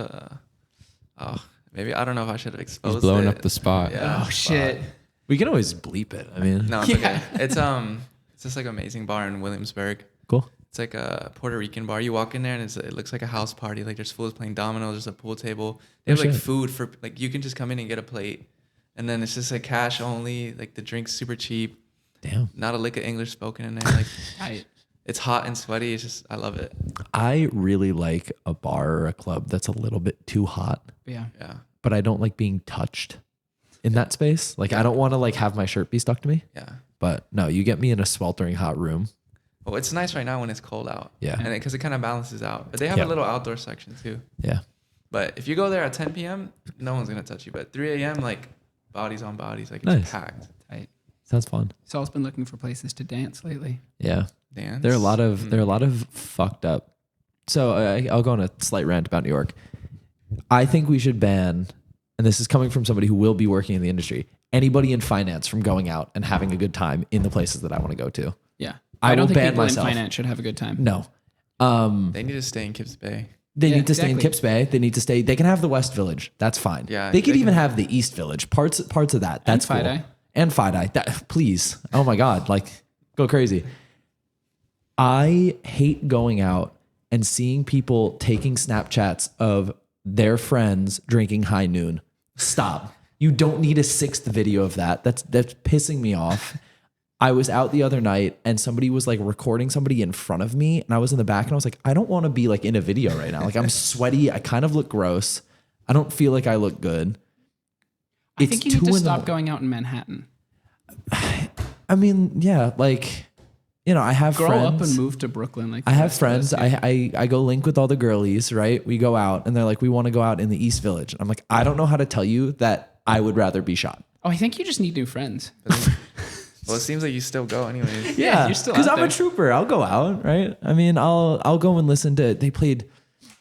maybe I don't know if I should have exposed He's blowing it. up the spot. Yeah. Oh shit. We can always bleep it. I mean, No, it's Yeah. okay. It's just like an amazing bar in Williamsburg. cool. It's like a Puerto Rican bar. You walk in there and it looks like a house party. Like there's fools playing dominoes. There's a pool table. They have like shit. food for like you can just come in and get a plate, and then it's just like cash only. Like the drink's super cheap. Damn. Not a lick of English spoken in there. Like Tight. it's hot and sweaty. It's just I love it. I really like a bar or a club that's a little bit too hot, Yeah. Yeah, but I don't like being touched in that space. Like I don't want to like have my shirt be stuck to me. yeah. But no, you get me in a sweltering hot room. Well, it's nice right now when it's cold out. Yeah. and because it kind of balances out. But they have Yeah. a little outdoor section too. Yeah. But if you go there at 10 p.m., no one's gonna touch you. But 3 a.m., like bodies on bodies, like it's Nice. packed. Tight. Sounds fun. Saul's been looking for places to dance lately. Yeah. Dance. There are a lot of fucked up. So I'll go on a slight rant about New York. I think we should ban, and this is coming from somebody who will be working in the industry, anybody in finance from going out and having a good time in the places that I want to go to. Yeah. I don't will think ban people myself. in finance should have a good time. No. They need to stay in Kips Bay. They Yeah, need to stay in exactly. Kips Bay. They need to stay. They can have the West Village. That's fine. Yeah, They could they even can- have the East Village. Parts of that. That's cool. Fide-Eye. And Fide-Eye. That, please. Oh my God. Like, go crazy. I hate going out and seeing people taking Snapchats of their friends drinking High Noon. Stop. You don't need a 6th video of that. That's pissing me off. I was out the other night and somebody was like recording somebody in front of me and I was in the back and I was like, I don't want to be like in a video right now. Like I'm sweaty. I kind of look gross. I don't feel like I look good. I think you need to 2 in the stop mo- going out in Manhattan. I mean, yeah, like, you know, I have Grow friends. up and move to Brooklyn. Like I the have rest of friends. us, yeah. I go link with all the girlies, right? We go out and they're like, we want to go out in the East Village. I'm like, I don't know how to tell you that I would rather be shot. Oh, I think you just need new friends. Well, it seems like you still go anyways. Yeah, you're still because out I'm there. a trooper. I'll go out, right? I mean, I'll go and listen to. They played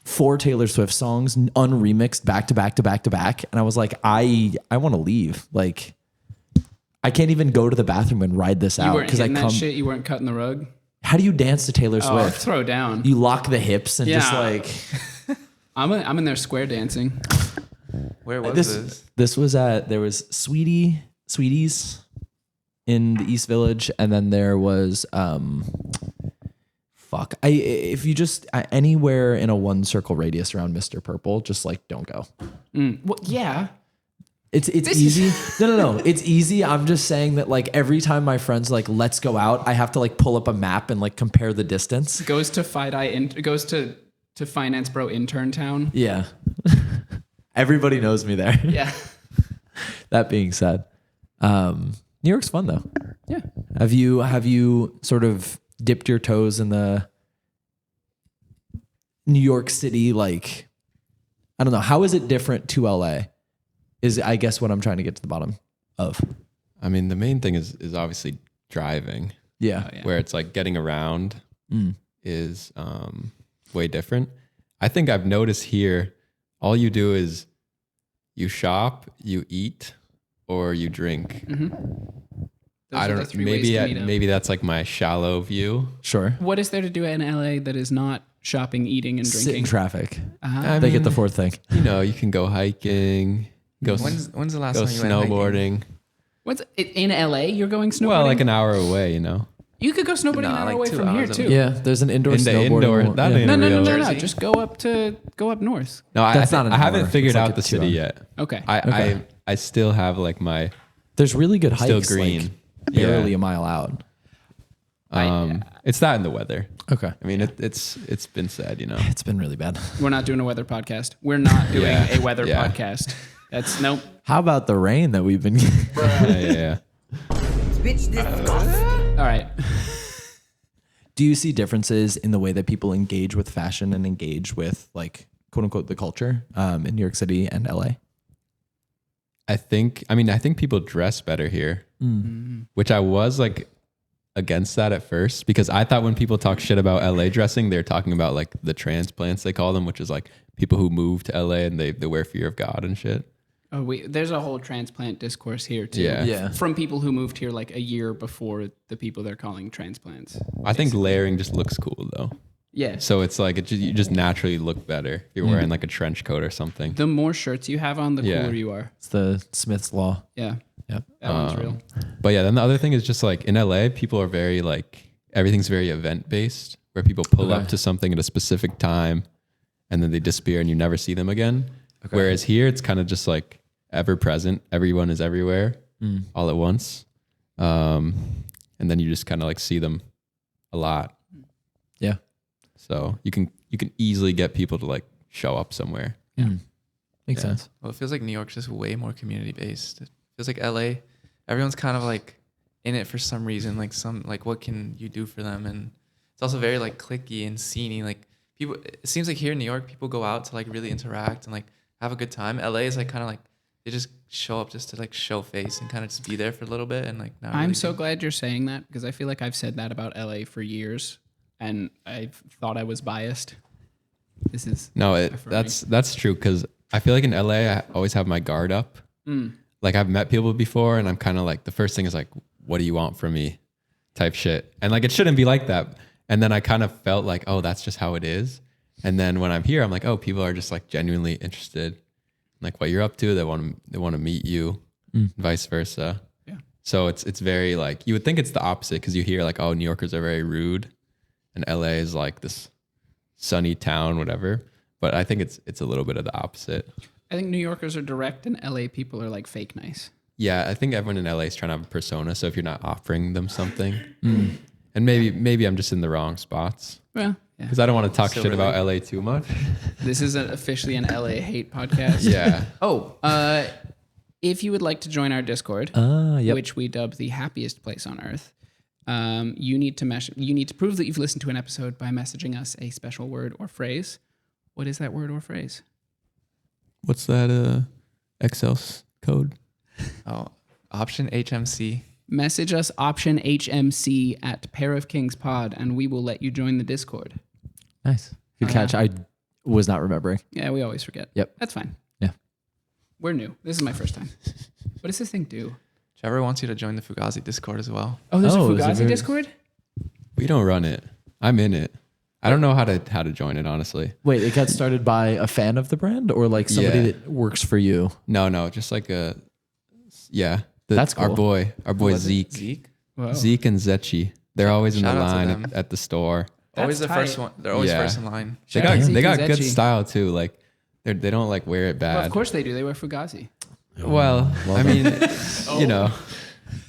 4 Taylor Swift songs unremixed back to back to back to back, and I was like, I want to leave. Like, I can't even go to the bathroom and ride this You out weren't because I hitting come. that shit. You weren't cutting the rug. How do you dance to Taylor Oh, Swift? throw down. You lock the hips and just Yeah. like. I'm in there square dancing. Where was this this? this was at there was Sweeties in the East Village, and then there was if you just anywhere in a 1 circle radius around Mr. Purple, just like don't go. Well, yeah. It's easy. No. It's easy. I'm just saying that like every time my friends like let's go out, I have to like pull up a map and like compare the distance. Goes to goes to Finance Bro Intern Town. Yeah. Everybody knows me there. Yeah. That being said, New York's fun though. Yeah. Have you sort of dipped your toes in the New York City? Like, I don't know. How is it different to LA? Is I guess what I'm trying to get to the bottom of. I mean, the main thing is obviously driving, Yeah. Oh, yeah. where it's like getting around is way different. I think I've noticed here, all you do is you shop, you eat, or you drink. Those I are the don't. 3 ways to meet up. Maybe that's like my shallow view. Sure. What is there to do in LA that is not shopping, eating, and Sit in drinking? traffic. I They get mean, the 4th thing. You know, you can go hiking, go When's the last go time you went hiking? snowboarding. What's in LA? You're going snowboarding? Well, like an hour away, you know. You could go snowboarding Nah, an hour like away 2 from here hours too. away. Yeah. There's an indoor In the snowboarding. indoor- one. that Yeah. ain't No, no, no, no, no. Jersey? Just go up north. No, That's not an I haven't hour. figured It's like out a the 2 city hour. yet. Okay. I still have like my There's really good hikes. still green. Like, barely Yeah. a mile out. It's that in the weather. Okay. I mean, it's been said, you know. It's been really bad. We're not doing a weather podcast. We're not doing Yeah. a weather Yeah. podcast. That's nope. How about the rain that we've been getting? Yeah. Bitch, this All right. Do you see differences in the way that people engage with fashion and engage with like quote unquote the culture in New York City and LA? I think people dress better here, which I was like against that at first because I thought when people talk shit about LA dressing, they're talking about like the transplants they call them, which is like people who move to LA and they wear Fear of God and shit. Oh, there's a whole transplant discourse here too. Yeah. From people who moved here like a year before the people they're calling transplants. I think layering just looks cool though. Yeah. So it's like you just naturally look better if you're wearing like a trench coat or something. The more shirts you have on, the cooler you are. It's the Smith's Law. Yeah. Yep. That one's real. But yeah, then the other thing is just like in LA, people are very like, everything's very event based where people pull up to something at a specific time and then they disappear and you never see them again. Okay. Whereas here it's kind of just like ever present. Everyone is everywhere all at once. And then you just kind of like see them a lot. Yeah. So you can easily get people to like show up somewhere. Yeah. Makes sense. Well, it feels like New York's just way more community based. It feels like LA, everyone's kind of like in it for some reason, like what can you do for them? And it's also very like cliquey and sceney. Like people, it seems like here in New York, people go out to like really interact and like have a good time. LA is like kind of like they just show up just to like show face and kind of just be there for a little bit and like not I'm really so glad you're saying that because I feel like I've said that about LA for years and I thought I was biased. This is that's true because I feel like in LA I always have my guard up. Like I've met people before and I'm kind of like the first thing is like, what do you want from me type shit. And like, it shouldn't be like that. And then I kind of felt like, oh, that's just how it is. And then when I'm here, I'm like, oh, people are just like genuinely interested in like what you're up to. They want to meet you, vice versa. Yeah. So it's very like, you would think it's the opposite because you hear like, oh, New Yorkers are very rude and LA is like this sunny town, whatever. But I think it's a little bit of the opposite. I think New Yorkers are direct and LA people are like fake nice. Yeah, I think everyone in LA is trying to have a persona. So if you're not offering them something, and maybe I'm just in the wrong spots. Well, because I don't want to talk shit about LA too much. This is officially an LA hate podcast. Yeah. If you would like to join our Discord, which we dub the happiest place on earth, you need to prove that you've listened to an episode by messaging us a special word or phrase. What is that word or phrase? What's that Excel code? Oh, option HMC. Message us option HMC at Pair of Kings Pod, and we will let you join the Discord. Nice. Good catch. I was not remembering. Yeah, we always forget. Yep. That's fine. Yeah. We're new. This is my first time. What does this thing do? Trevor wants you to join the Fugazi Discord as well. Oh, there's a Fugazi Discord? We don't run it. I'm in it. I don't know how to join it, honestly. Wait, it got started by a fan of the brand or like somebody that works for you? No, just like that's cool. Our boy Zeke. Zeke and Zetchi. They're always in the line at the store. Always the first one. They're always first in line. They got good style too. Like they don't like wear it bad. Well, of course they do. They wear Fugazi. Well, I mean, you know.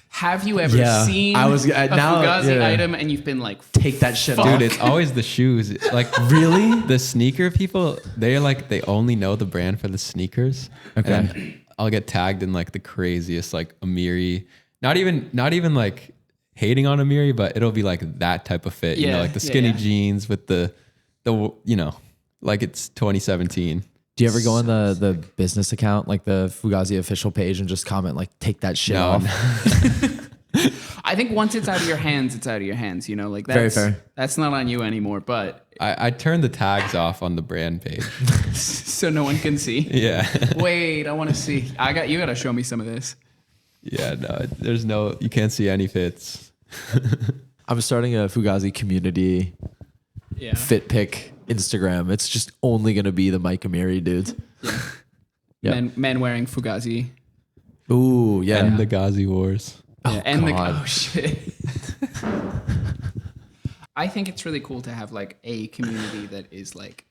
Have you ever seen a Fugazi item and you've been like, take that shit, dude? It's always the shoes. Like really, the sneaker people. They're like they only know the brand for the sneakers. Okay. And I'll get tagged in like the craziest like Amiri. Not even like hating on Amiri, but it'll be like that type of fit. You know, like the skinny jeans with the like it's 2017. Do you ever go on the business account, like the Fugazi official page, and just comment like, "Take that shit off"? I think once it's out of your hands, it's out of your hands. You know, like that's very fair. That's not on you anymore. But I turned the tags off on the brand page, so no one can see. Yeah. Wait, I want to see. You got to show me some of this. Yeah, no, you can't see any fits. I'm starting a Fugazi community fit pick Instagram. It's just only going to be the Mike Amiri dudes. Yeah. Yep. Men wearing Fugazi. Ooh, yeah. And the Ghazi Wars. Yeah. Oh shit. I think it's really cool to have like a community that is like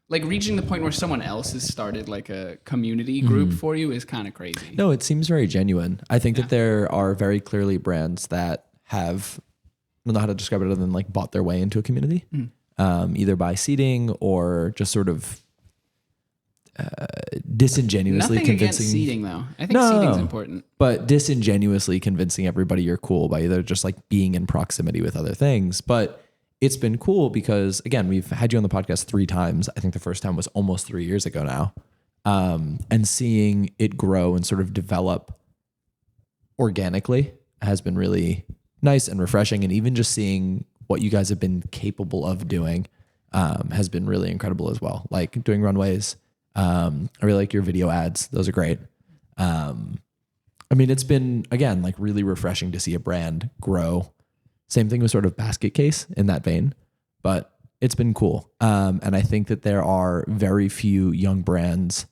reaching the point where someone else has started like a community group for you is kind of crazy. No, it seems very genuine. I think that there are very clearly brands that have, I don't know how to describe it other than like bought their way into a community, either by seeding or just sort of disingenuously Nothing against convincing seating though. I think seating's important. but disingenuously convincing everybody you're cool by either just like being in proximity with other things. But it's been cool because again, we've had you on the podcast 3 times. I think the first time was almost 3 years ago now. And seeing it grow and sort of develop organically has been really nice and refreshing. And even just seeing what you guys have been capable of doing has been really incredible as well. Like doing runways. I really like your video ads. Those are great. I mean, it's been, again, like really refreshing to see a brand grow. Same thing with sort of Basket Case in that vein, but it's been cool. And I think that there are very few young brands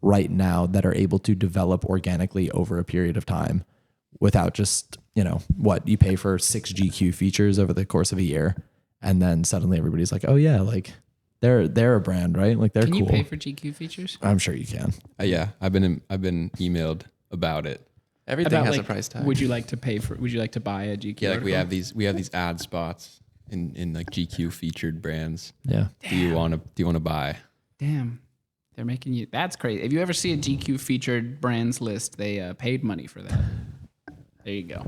right now that are able to develop organically over a period of time without just, what you pay for 6 GQ features over the course of a year. And then suddenly everybody's like, oh yeah, like they're a brand, right? Like they're cool. Can you pay for GQ features? I'm sure you can. Yeah, I've been emailed about it. Everything has a price tag. Would you like to buy a GQ? Yeah, like we article? have these ad spots in like GQ featured brands. Yeah. Do you want to buy? Damn. They're making you. That's crazy. If you ever see a GQ featured brands list, they paid money for that. There you go.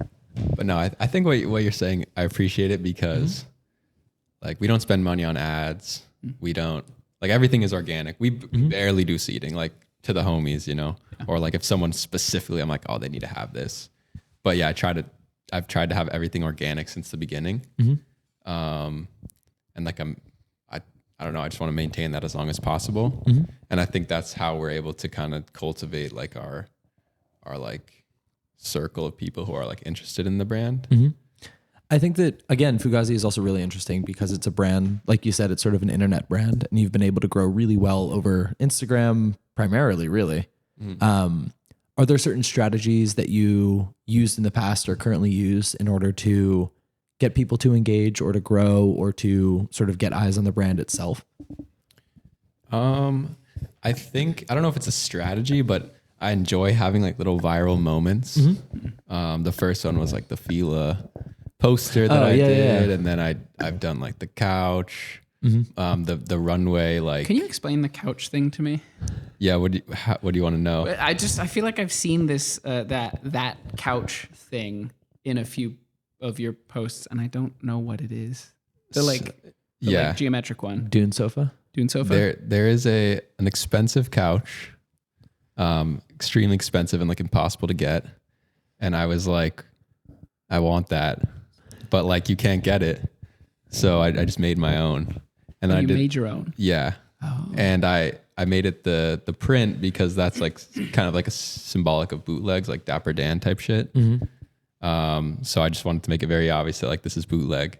But no, I think what you're saying, I appreciate it because like we don't spend money on ads. We don't, like, everything is organic. We barely do seating, like to the homies, or like if someone specifically, I'm like, oh, they need to have this. But yeah, I've tried to have everything organic since the beginning. And like I don't know, I just want to maintain that as long as possible. And I think that's how we're able to kind of cultivate like our like circle of people who are like interested in the brand. I think that, again, Fugazi is also really interesting because it's a brand, like you said, it's sort of an internet brand, and you've been able to grow really well over Instagram primarily, really. Are there certain strategies that you used in the past or currently use in order to get people to engage or to grow or to sort of get eyes on the brand itself? I think, I don't know if it's a strategy, but I enjoy having like little viral moments. The first one was like the Fila poster that I did. And then I've done like the couch, the runway, like. Can you explain the couch thing to me? Yeah. What do you want to know? I feel like I've seen this, that couch thing in a few of your posts and I don't know what it is. The like geometric one. Dune sofa. There is an expensive couch, extremely expensive and like impossible to get. And I was like, I want that, but like you can't get it. So I just made my own. And you made your own? Yeah. Oh. And I made it the print because that's like kind of like a symbolic of bootlegs, like Dapper Dan type shit. So I just wanted to make it very obvious that like this is bootleg.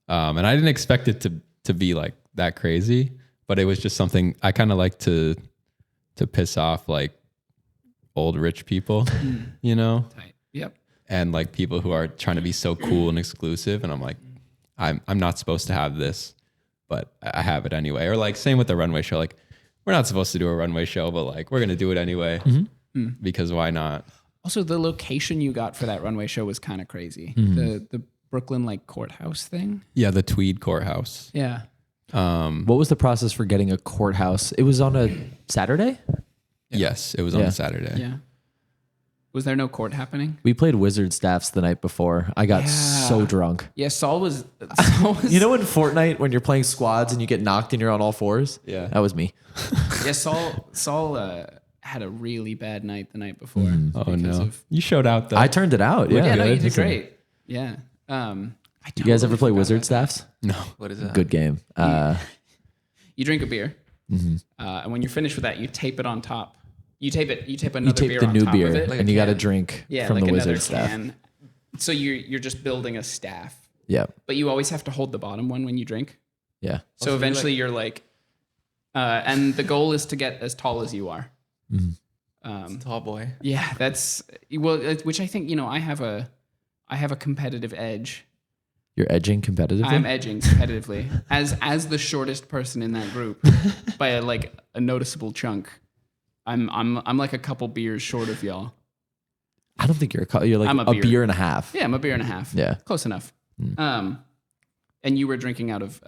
And I didn't expect it to be like that crazy, but it was just something I kind of like to piss off like old rich people, Tight. Yep. And like people who are trying to be so cool and exclusive. And I'm like, I'm not supposed to have this, but I have it anyway. Or like same with the runway show. Like we're not supposed to do a runway show, but like we're going to do it anyway because why not? Also, the location you got for that runway show was kind of crazy. The Brooklyn like courthouse thing. Yeah. The Tweed Courthouse. Yeah. What was the process for getting a courthouse? It was on a Saturday? Yes, it was on a Saturday. Yeah. Was there no court happening? We played Wizard Staffs the night before. I got so drunk. Yeah, Saul was you know in Fortnite when you're playing squads and you get knocked and you're on all fours? Yeah. That was me. Yeah, Saul had a really bad night the night before. Oh no. You showed out though. I turned it out. Yeah, no, you did great. Yeah. You guys ever play Wizard Staffs? No. What is that? Good game. You drink a beer, and when you're finished with that, you tape it on top. You tape another beer the on new top beer, of it, and you got to drink from like the another Wizard Staff. can. So you're just building a staff. Yeah. But you always have to hold the bottom one when you drink. Yeah. So eventually you're like, and the goal is to get as tall as you are. Tall boy. Yeah, that's which I think I have a competitive edge. You're edging competitively? I'm edging competitively as the shortest person in that group by a noticeable chunk. I'm like a couple beers short of y'all. I don't think you're like I'm a beer and a half. Yeah, I'm a beer and a half. Yeah. Close enough. And you were drinking out of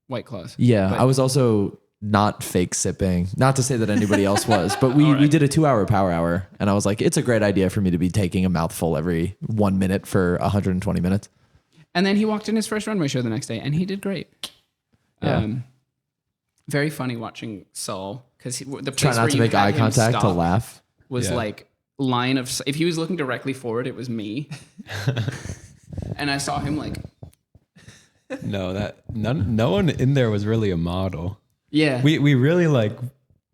White Claws. Yeah, I was also not fake sipping. Not to say that anybody else was, but we did a 2-hour power hour, and I was like, it's a great idea for me to be taking a mouthful every 1 minute for 120 minutes. And then he walked in his first runway show the next day, and he did great. Yeah. Very funny watching Saul, because the place Try not where to you make had eye him contact to stop laugh. was like line of, if he was looking directly forward, it was me. And I saw him like, No, no one in there was really a model. yeah. We really like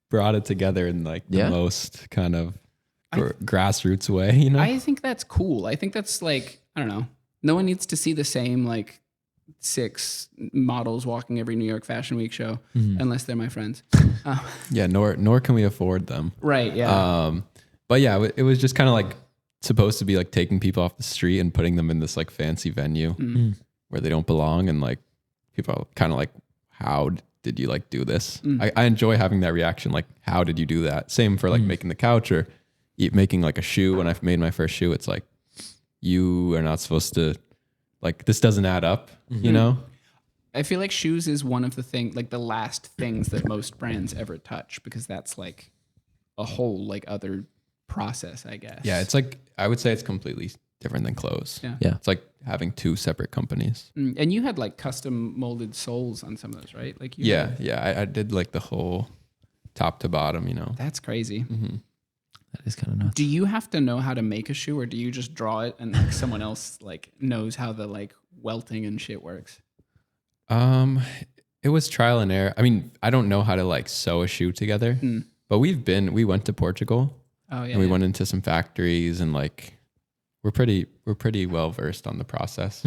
brought it together in like the Yeah. most kind of grassroots way, you know? I think that's cool. I think that's like, I don't know. No one needs to see the same like 6 models walking every New York Fashion Week show unless they're my friends. Yeah, nor can we afford them. Right, yeah. But yeah, it was just kind of like supposed to be like taking people off the street and putting them in this like fancy venue where they don't belong, and like people are kind of like, how did you like do this? I enjoy having that reaction, like, how did you do that? Same for like making the couch or making like a shoe. When I've made my first shoe, it's like, you are not supposed to, like, this doesn't add up, you know? I feel like shoes is one of the like the last things that most brands ever touch, because that's like a whole like other process, I guess. Yeah, it's like, I would say it's completely different than clothes. Yeah. It's like having 2 separate companies. And you had like custom molded soles on some of those, right? Like I did like the whole top to bottom, you know? That's crazy. That is kind of nuts. Do you have to know how to make a shoe, or do you just draw it and like someone else like knows how the like welting and shit works? It was trial and error. I mean, I don't know how to like sew a shoe together, but we went to Portugal. Oh yeah. And we went into some factories, and like we're pretty well versed on the process.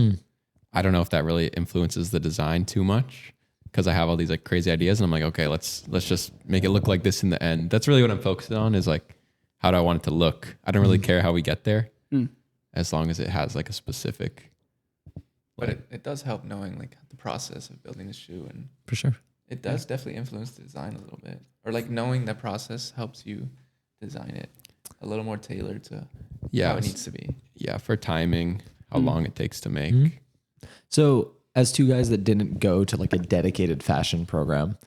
I don't know if that really influences the design too much, because I have all these like crazy ideas, and I'm like, okay, let's just make it look like this in the end. That's really what I'm focused on, is like, how do I want it to look? I don't really care how we get there, as long as it has like a specific. But it does help knowing like the process of building a shoe, and For sure. it does definitely influence the design a little bit. Or like knowing that process helps you design it a little more tailored to how it needs to be. Yeah, for timing, how long it takes to make. So as 2 guys that didn't go to like a dedicated fashion program,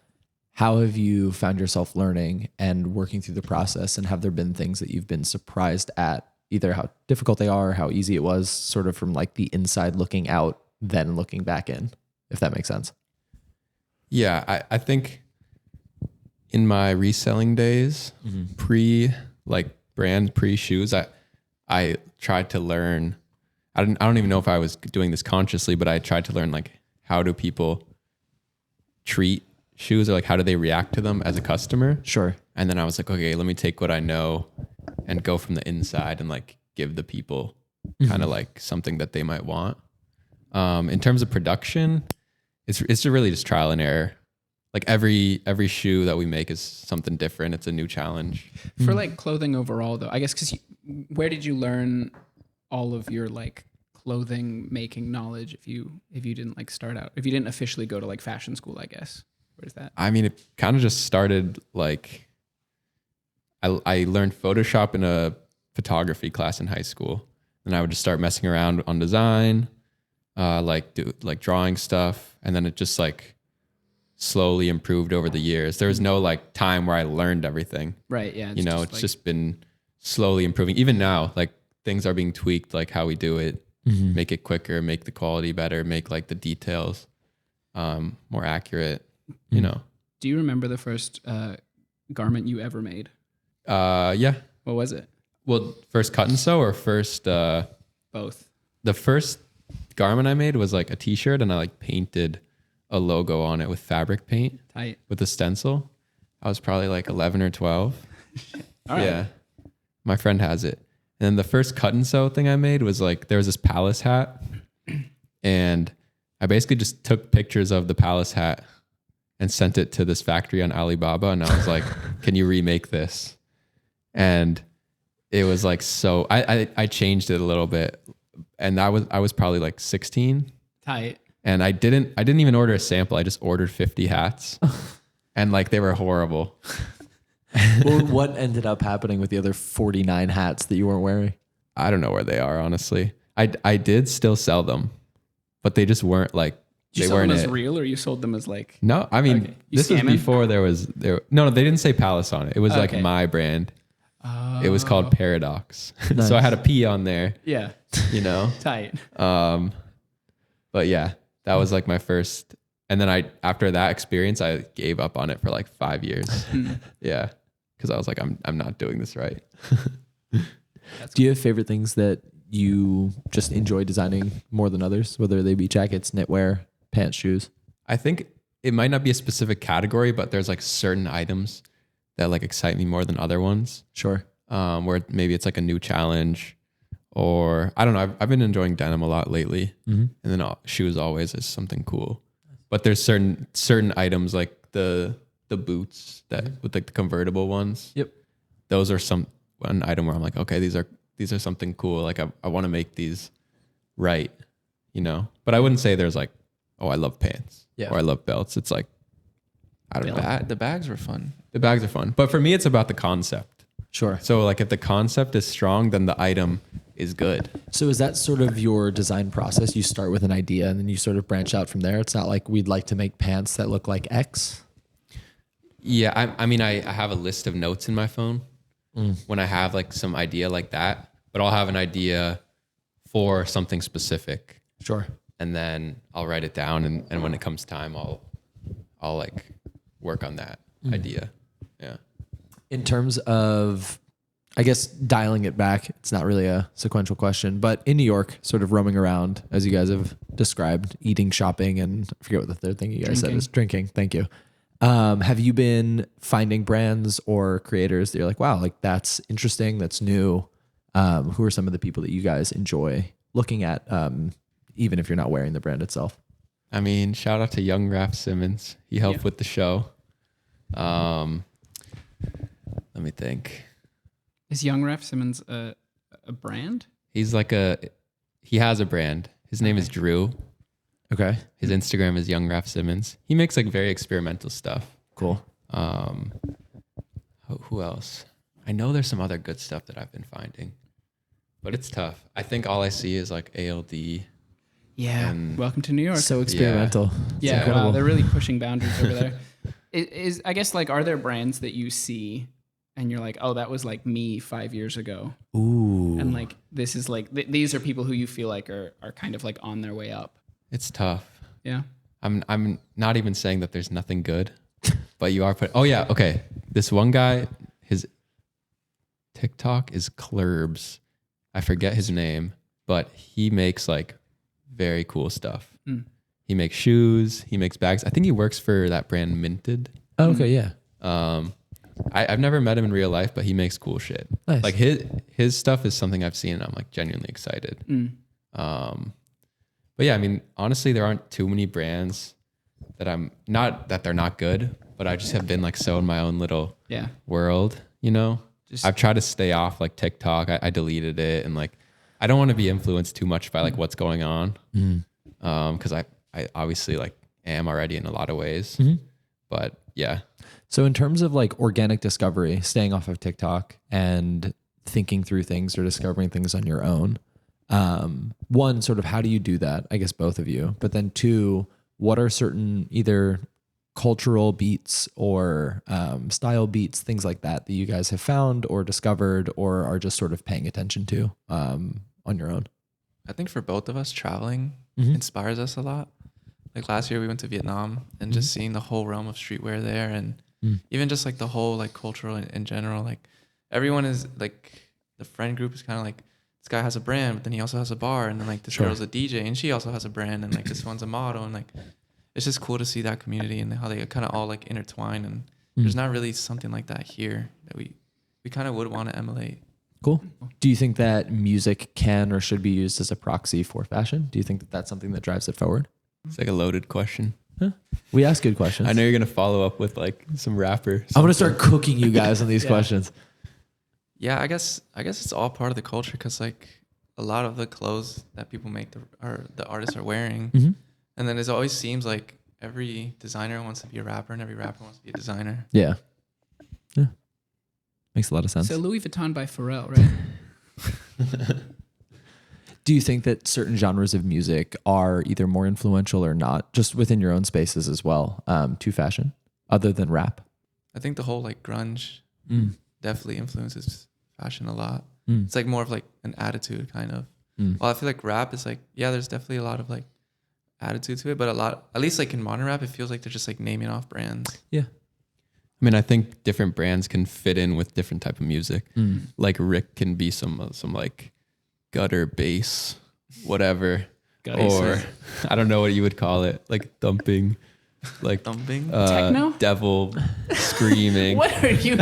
how have you found yourself learning and working through the process? And have there been things that you've been surprised at, either how difficult they are, how easy it was, sort of from like the inside looking out, then looking back in, if that makes sense? Yeah, I think in my reselling days, pre shoes, I tried to learn. I don't even know if I was doing this consciously, but I tried to learn like, how do people treat shoes, or like how do they react to them as a customer? Sure. And then I was like, okay, let me take what I know and go from the inside and like give the people kind of like something that they might want. In terms of production, it's really just trial and error. Like every shoe that we make is something different. It's a new challenge. For like clothing overall, though, I guess, because where did you learn all of your like clothing making knowledge? If you didn't like start out, if you didn't officially go to like fashion school, I guess, where's that? I mean, it kind of just started like, I learned Photoshop in a photography class in high school, and I would just start messing around on design, do drawing stuff, and then it just like slowly improved over the years. There was no like time where I learned everything. Right. Yeah. It's just been slowly improving. Even now, like things are being tweaked, like how we do it, make it quicker, make the quality better, make like the details more accurate, you know. Do you remember the first garment you ever made? Yeah. What was it? Well, first cut and sew, or first Both. The first garment I made was like a t-shirt, and I like painted a logo on it with fabric paint. Tight. With a stencil. I was probably like 11 or 12. All right. Yeah. My friend has it. And then the first cut and sew thing I made was like, there was this palace hat, and I basically just took pictures of the palace hat and sent it to this factory on Alibaba. And I was like, can you remake this? And it was like, so I changed it a little bit, and I was probably like 16. Tight. And I didn't even order a sample. I just ordered 50 hats, and like they were horrible. Well, what ended up happening with the other 49 hats that you weren't wearing? I don't know where they are, honestly. I did still sell them, but they just weren't like Did you sell them as real, or you sold them as like? No, I mean, this was before no, they didn't say Palace on it. It was like my brand. It was called Paradox. Nice. So I had a P on there. Yeah. You know? Tight. But yeah, that was like my first. And then after that experience, I gave up on it for like 5 years. Yeah. Cause I was like, I'm not doing this right. Do you have favorite things that you just enjoy designing more than others, whether they be jackets, knitwear, pants, shoes? I think it might not be a specific category, but there's like certain items that like excite me more than other ones. Sure. Where maybe it's like a new challenge, or I don't know. I've been enjoying denim a lot lately, and then shoes always is something cool. But there's certain items like the boots that with like the convertible ones. Yep. Those are one item where I'm like, okay, these are something cool. Like I want to make these right, you know. But I wouldn't say there's like, oh, I love pants or I love belts. It's like, I don't know. The bags were fun. The bags are fun. But for me, it's about the concept. Sure. So like if the concept is strong, then the item is good. So is that sort of your design process? You start with an idea and then you sort of branch out from there. It's not like we'd like to make pants that look like X. Yeah. I mean, I have a list of notes in my phone when I have like some idea like that, but I'll have an idea for something specific. Sure. And then I'll write it down. And when it comes time, I'll like work on that idea. Yeah. In terms of, I guess, dialing it back, it's not really a sequential question, but in New York, sort of roaming around, as you guys have described, eating, shopping, and I forget what the third thing you guys said is drinking. Thank you. Have you been finding brands or creators that you're like, wow, like that's interesting, that's new? Who are some of the people that you guys enjoy looking at, even if you're not wearing the brand itself? I mean, shout out to young Raph Simmons. He helped with the show. Let me think. Is Young Raph Simmons a brand? He's like he has a brand. His name is Drew. Okay. His Instagram is Young Raph Simmons. He makes like very experimental stuff. Cool. Who else? I know there's some other good stuff that I've been finding, but it's tough. I think all I see is like ALD. Yeah. Welcome to New York. So experimental. Yeah. Wow. They're really pushing boundaries over there. I guess like, are there brands that you see and you're like, oh, that was like me 5 years ago. Ooh. And like, this is like, these are people who you feel like are kind of like on their way up. It's tough. Yeah. I'm not even saying that there's nothing good, but you are oh yeah. Okay. This one guy, his TikTok is Clurbs. I forget his name, but he makes like very cool stuff. He makes shoes. He makes bags. I think he works for that brand Minted. Oh, okay. Yeah. I've never met him in real life, but he makes cool shit. Nice. Like his stuff is something I've seen and I'm like genuinely excited. But yeah, I mean, honestly, there aren't too many brands that I'm not that they're not good, but I just have been like so in my own little world, you know. I've tried to stay off like TikTok. I deleted it, and like I don't want to be influenced too much by like what's going on, because I obviously like am already in a lot of ways, but yeah. So in terms of like organic discovery, staying off of TikTok and thinking through things or discovering things on your own, one, sort of how do you do that? I guess both of you. But then two, what are certain either cultural beats or style beats, things like that you guys have found or discovered or are just sort of paying attention to on your own? I think for both of us, traveling inspires us a lot. Like last year we went to Vietnam and just seeing the whole realm of streetwear there, and even just like the whole like cultural in general, like everyone is like, the friend group is kind of like, this guy has a brand, but then he also has a bar, and then like this girl's a DJ and she also has a brand, and like this one's a model, and like it's just cool to see that community and how they kind of all like intertwine, and there's not really something like that here that we kind of would want to emulate. Cool. Do you think that music can or should be used as a proxy for fashion? Do you think that that's something that drives it forward? It's like a loaded question. Huh? We ask good questions. I know you're going to follow up with like some rapper. I'm going to start cooking you guys on these questions. Yeah, I guess it's all part of the culture, because like a lot of the clothes that people make the artists are wearing, and then it always seems like every designer wants to be a rapper and every rapper wants to be a designer. Yeah. Makes a lot of sense. So Louis Vuitton by Pharrell, right? Do you think that certain genres of music are either more influential or not, just within your own spaces as well, to fashion, other than rap? I think the whole like grunge definitely influences fashion a lot. Mm. It's like more of like an attitude kind of. Well, I feel like rap is like, yeah, there's definitely a lot of like attitude to it, but a lot, at least like in modern rap, it feels like they're just like naming off brands. Yeah. I mean, I think different brands can fit in with different type of music. Like Rick can be some like gutter bass, whatever, or I don't know what you would call it, like thumping, like Thumping? Techno? devil screaming, What are you?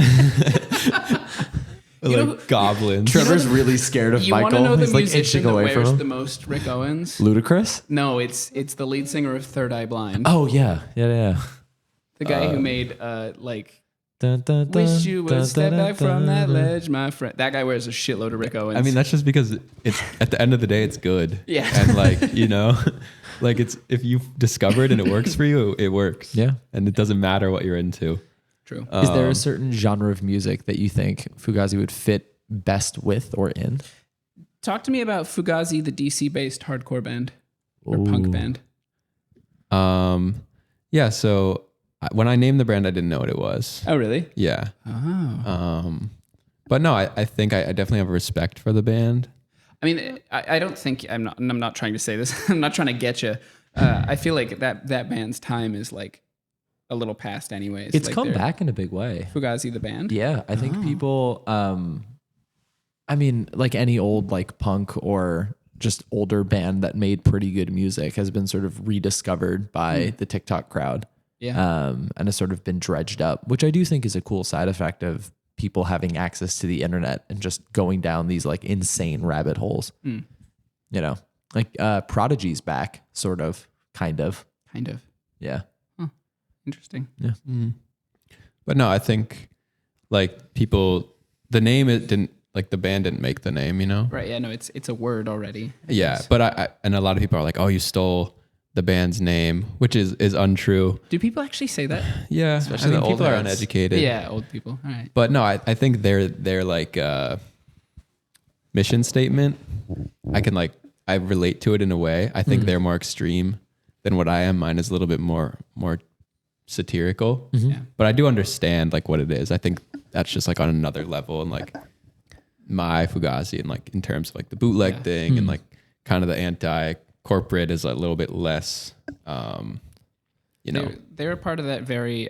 like goblins. Trevor's really scared of You want Michael. to know the He's like musician inching that away from wears him. the most Rick Owens? Ludacris? No, it's the lead singer of Third Eye Blind. Oh yeah. The guy who made like Dun, dun, wish dun, you dun, would step dun, back from dun, that dun. ledge, my friend. That guy wears a shitload of Rick Owens. I mean, that's just because it's at the end of the day, it's good. Yeah. And like, you know, like it's, if you've discovered and it works for you, it works. Yeah. And it doesn't matter what you're into. true. Is there a certain genre of music that you think Fugazi would fit best with or in? Talk to me about Fugazi, the DC-based hardcore band or punk band. Yeah. So when I named the brand, I didn't know what it was. Oh, really? Yeah. Oh. But no, I think I definitely have a respect for the band. I mean, I don't think I'm not trying to say this. I'm not trying to get you. I feel like that band's time is like a little past, anyways. It's like come back in a big way. Fugazi, the band. Yeah, I think people. I mean, like any old like punk or just older band that made pretty good music has been sort of rediscovered by the TikTok crowd. Yeah. And has sort of been dredged up, which I do think is a cool side effect of people having access to the internet and just going down these like insane rabbit holes. You know, like Prodigy's back, sort of, kind of. Yeah. Interesting. Yeah. But no, I think like people, the name, it didn't, like the band didn't make the name, you know? Right. Yeah. No, it's a word already. Yeah. But I and a lot of people are like, oh, you stole the band's name, which is untrue. Do people actually say that? Yeah. Especially I mean, the old people are heads. uneducated. Yeah, old people. All right. But no, I think their like mission statement, I relate to it in a way. I think they're more extreme than what I am. Mine is a little bit more satirical. Yeah. But I do understand like what it is. I think that's just like on another level, and like my Fugazi, and like in terms of like the bootleg thing and like kind of the anti-corporate is a little bit less you know. They're a part of that very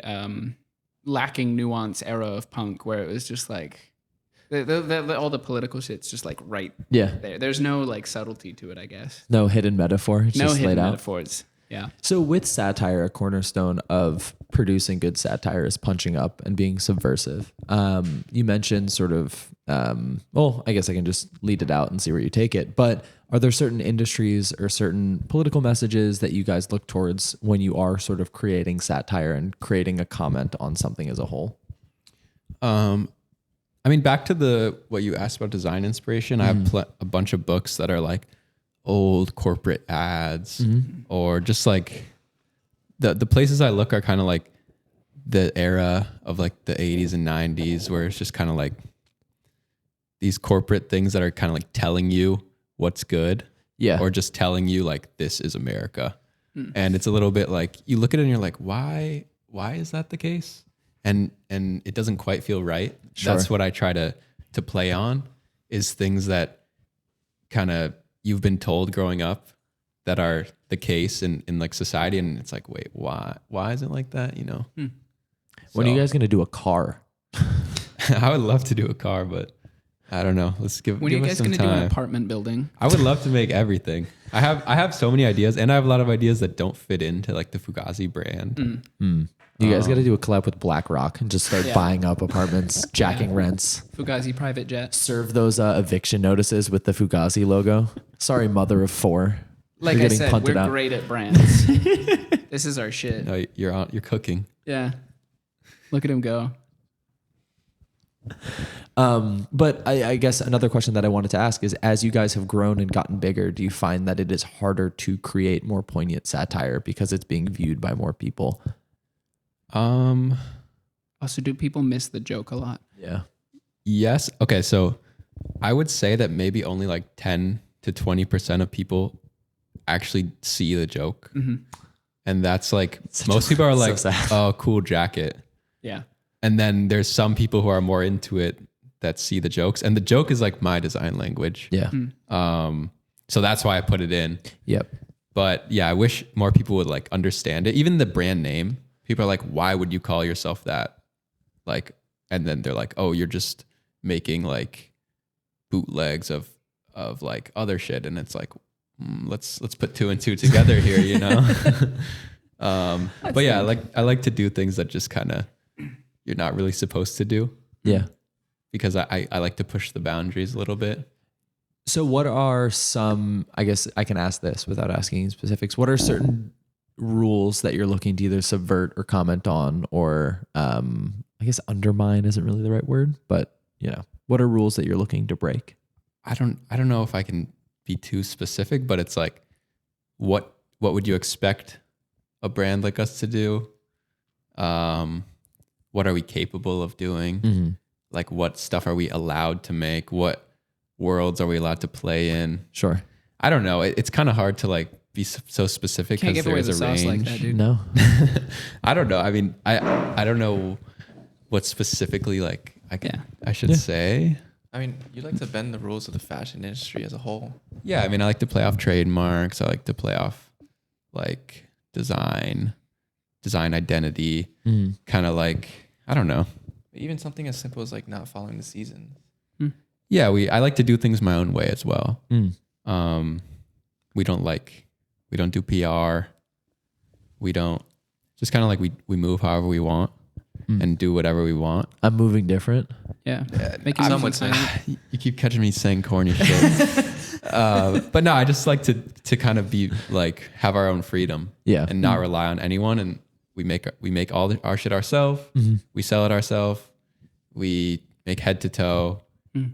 lacking nuance era of punk where it was just like all the political shit's just like right there. There's no like subtlety to it, I guess. No hidden metaphor. It's No just hidden laid out. metaphors. Yeah. So with satire, a cornerstone of producing good satire is punching up and being subversive. You mentioned sort of, well, I guess I can just lead it out and see where you take it. But are there certain industries or certain political messages that you guys look towards when you are sort of creating satire and creating a comment on something as a whole? I mean, back to what you asked about design inspiration, I have a bunch of books that are like old corporate ads or just like the places I look are kind of like the era of like the 80s and 90s where it's just kind of like these corporate things that are kind of like telling you what's good. Yeah. Or just telling you like, this is America. And it's a little bit like, you look at it and you're like, why is that the case? And it doesn't quite feel right. Sure. That's what I try to play on, is things that kind of you've been told growing up that are the case in like society. And it's like, wait, why is it like that? You know? When are you guys going to do a car? I would love to do a car, but I don't know. Let's give When are you us guys some going to do an time. apartment building? I would love to make everything. I have so many ideas, and I have a lot of ideas that don't fit into like the Fugazi brand. You guys got to do a collab with BlackRock and just start buying up apartments, jacking rents. Fugazi private jet. Serve those eviction notices with the Fugazi logo. Sorry, mother of four. Like You're I getting said, punted we're out. great at brands. This is our shit. No, you're cooking. Yeah. Look at him go. But I guess another question that I wanted to ask is, as you guys have grown and gotten bigger, do you find that it is harder to create more poignant satire because it's being viewed by more people? Also, do people miss the joke a lot? Yeah. Yes. Okay. So I would say that maybe only like 10 to 20% of people actually see the joke. And that's like, most people are like, oh, cool jacket. Yeah. And then there's some people who are more into it that see the jokes, and the joke is like my design language. Yeah. So that's why I put it in. Yep. But yeah, I wish more people would like understand it. Even the brand name, people are like, why would you call yourself that? Like, and then they're like, oh, you're just making like bootlegs of like other shit. And it's like, let's put 2 and 2 together here, you know? But yeah, I like to do things that just kind of, you're not really supposed to do. Yeah. Because I like to push the boundaries a little bit. So what are some, I guess I can ask this without asking specifics. What are certain rules that you're looking to either subvert or comment on, or I guess undermine isn't really the right word, but you know, what are rules that you're looking to break? I don't know if I can be too specific, but it's like, what would you expect a brand like us to do? What are we capable of doing? Like, what stuff are we allowed to make? What worlds are we allowed to play in? Sure. I don't know. It's kind of hard to like be so specific because there is a range. Like that, dude. No. I don't know. I mean, I don't know what specifically like I should say. I mean, you like to bend the rules of the fashion industry as a whole. Yeah, I mean, I like to play off trademarks. I like to play off like design identity, kind of like, I don't know. Even something as simple as like not following the season. Yeah, I like to do things my own way as well. We don't do PR. We don't, just kind of like we move however we want and do whatever we want. I'm moving different. Yeah. Making Some would say. You keep catching me saying corny shit. But no, I just like to kind of be like, have our own freedom. Yeah. And not rely on anyone. And we make all our shit ourselves. We sell it ourselves. We make head to toe.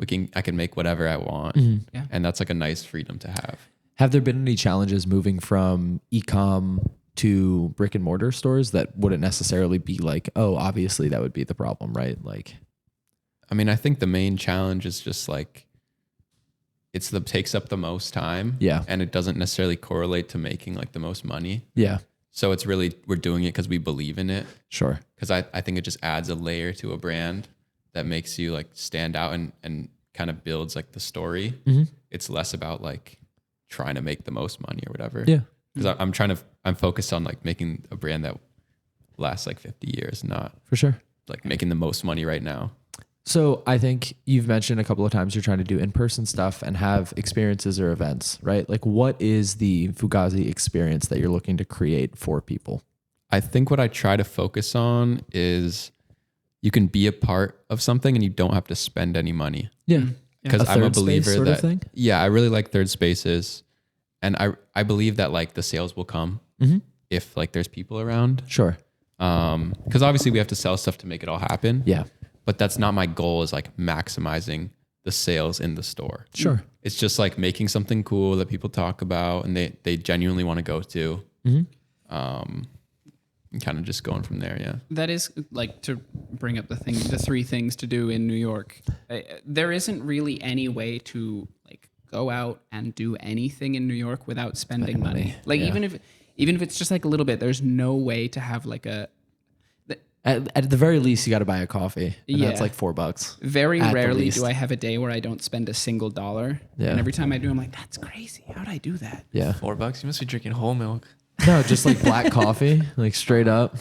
I can make whatever I want. Yeah. And that's like a nice freedom to have. Have there been any challenges moving from e-com to brick and mortar stores that wouldn't necessarily be like, oh, obviously that would be the problem, right? Like, I mean, I think the main challenge is just like, takes up the most time. Yeah. And it doesn't necessarily correlate to making like the most money. yeah, So it's really, we're doing it because we believe in it. sure. Because I think it just adds a layer to a brand that makes you like stand out and kind of builds like the story. It's less about like trying to make the most money or whatever. Yeah. Because I'm focused on like making a brand that lasts like 50 years, not For sure. like making the most money right now. So I think you've mentioned a couple of times you're trying to do in-person stuff and have experiences or events, right? Like, what is the Fugazi experience that you're looking to create for people? I think what I try to focus on is you can be a part of something and you don't have to spend any money. Yeah. Because I'm a believer sort that, of thing? yeah, I really like third spaces. And I believe that like the sales will come if like there's people around. Sure. Because obviously we have to sell stuff to make it all happen. Yeah. But that's not my goal, is like maximizing the sales in the store. Sure. It's just like making something cool that people talk about and they genuinely want to go to. And kind of just going from there. Yeah. That is like, to bring up the 3 things to do in New York. There isn't really any way to like go out and do anything in New York without spending money. Like even if it's just like a little bit, there's no way to have like At the very least, you got to buy a coffee. And Yeah. that's like $4. very At the rarely least. do I have a day where I don't spend a single dollar. Yeah. And every time I do, I'm like, that's crazy. How'd I do that? Yeah. $4? You must be drinking whole milk. No, just like black coffee, like straight up,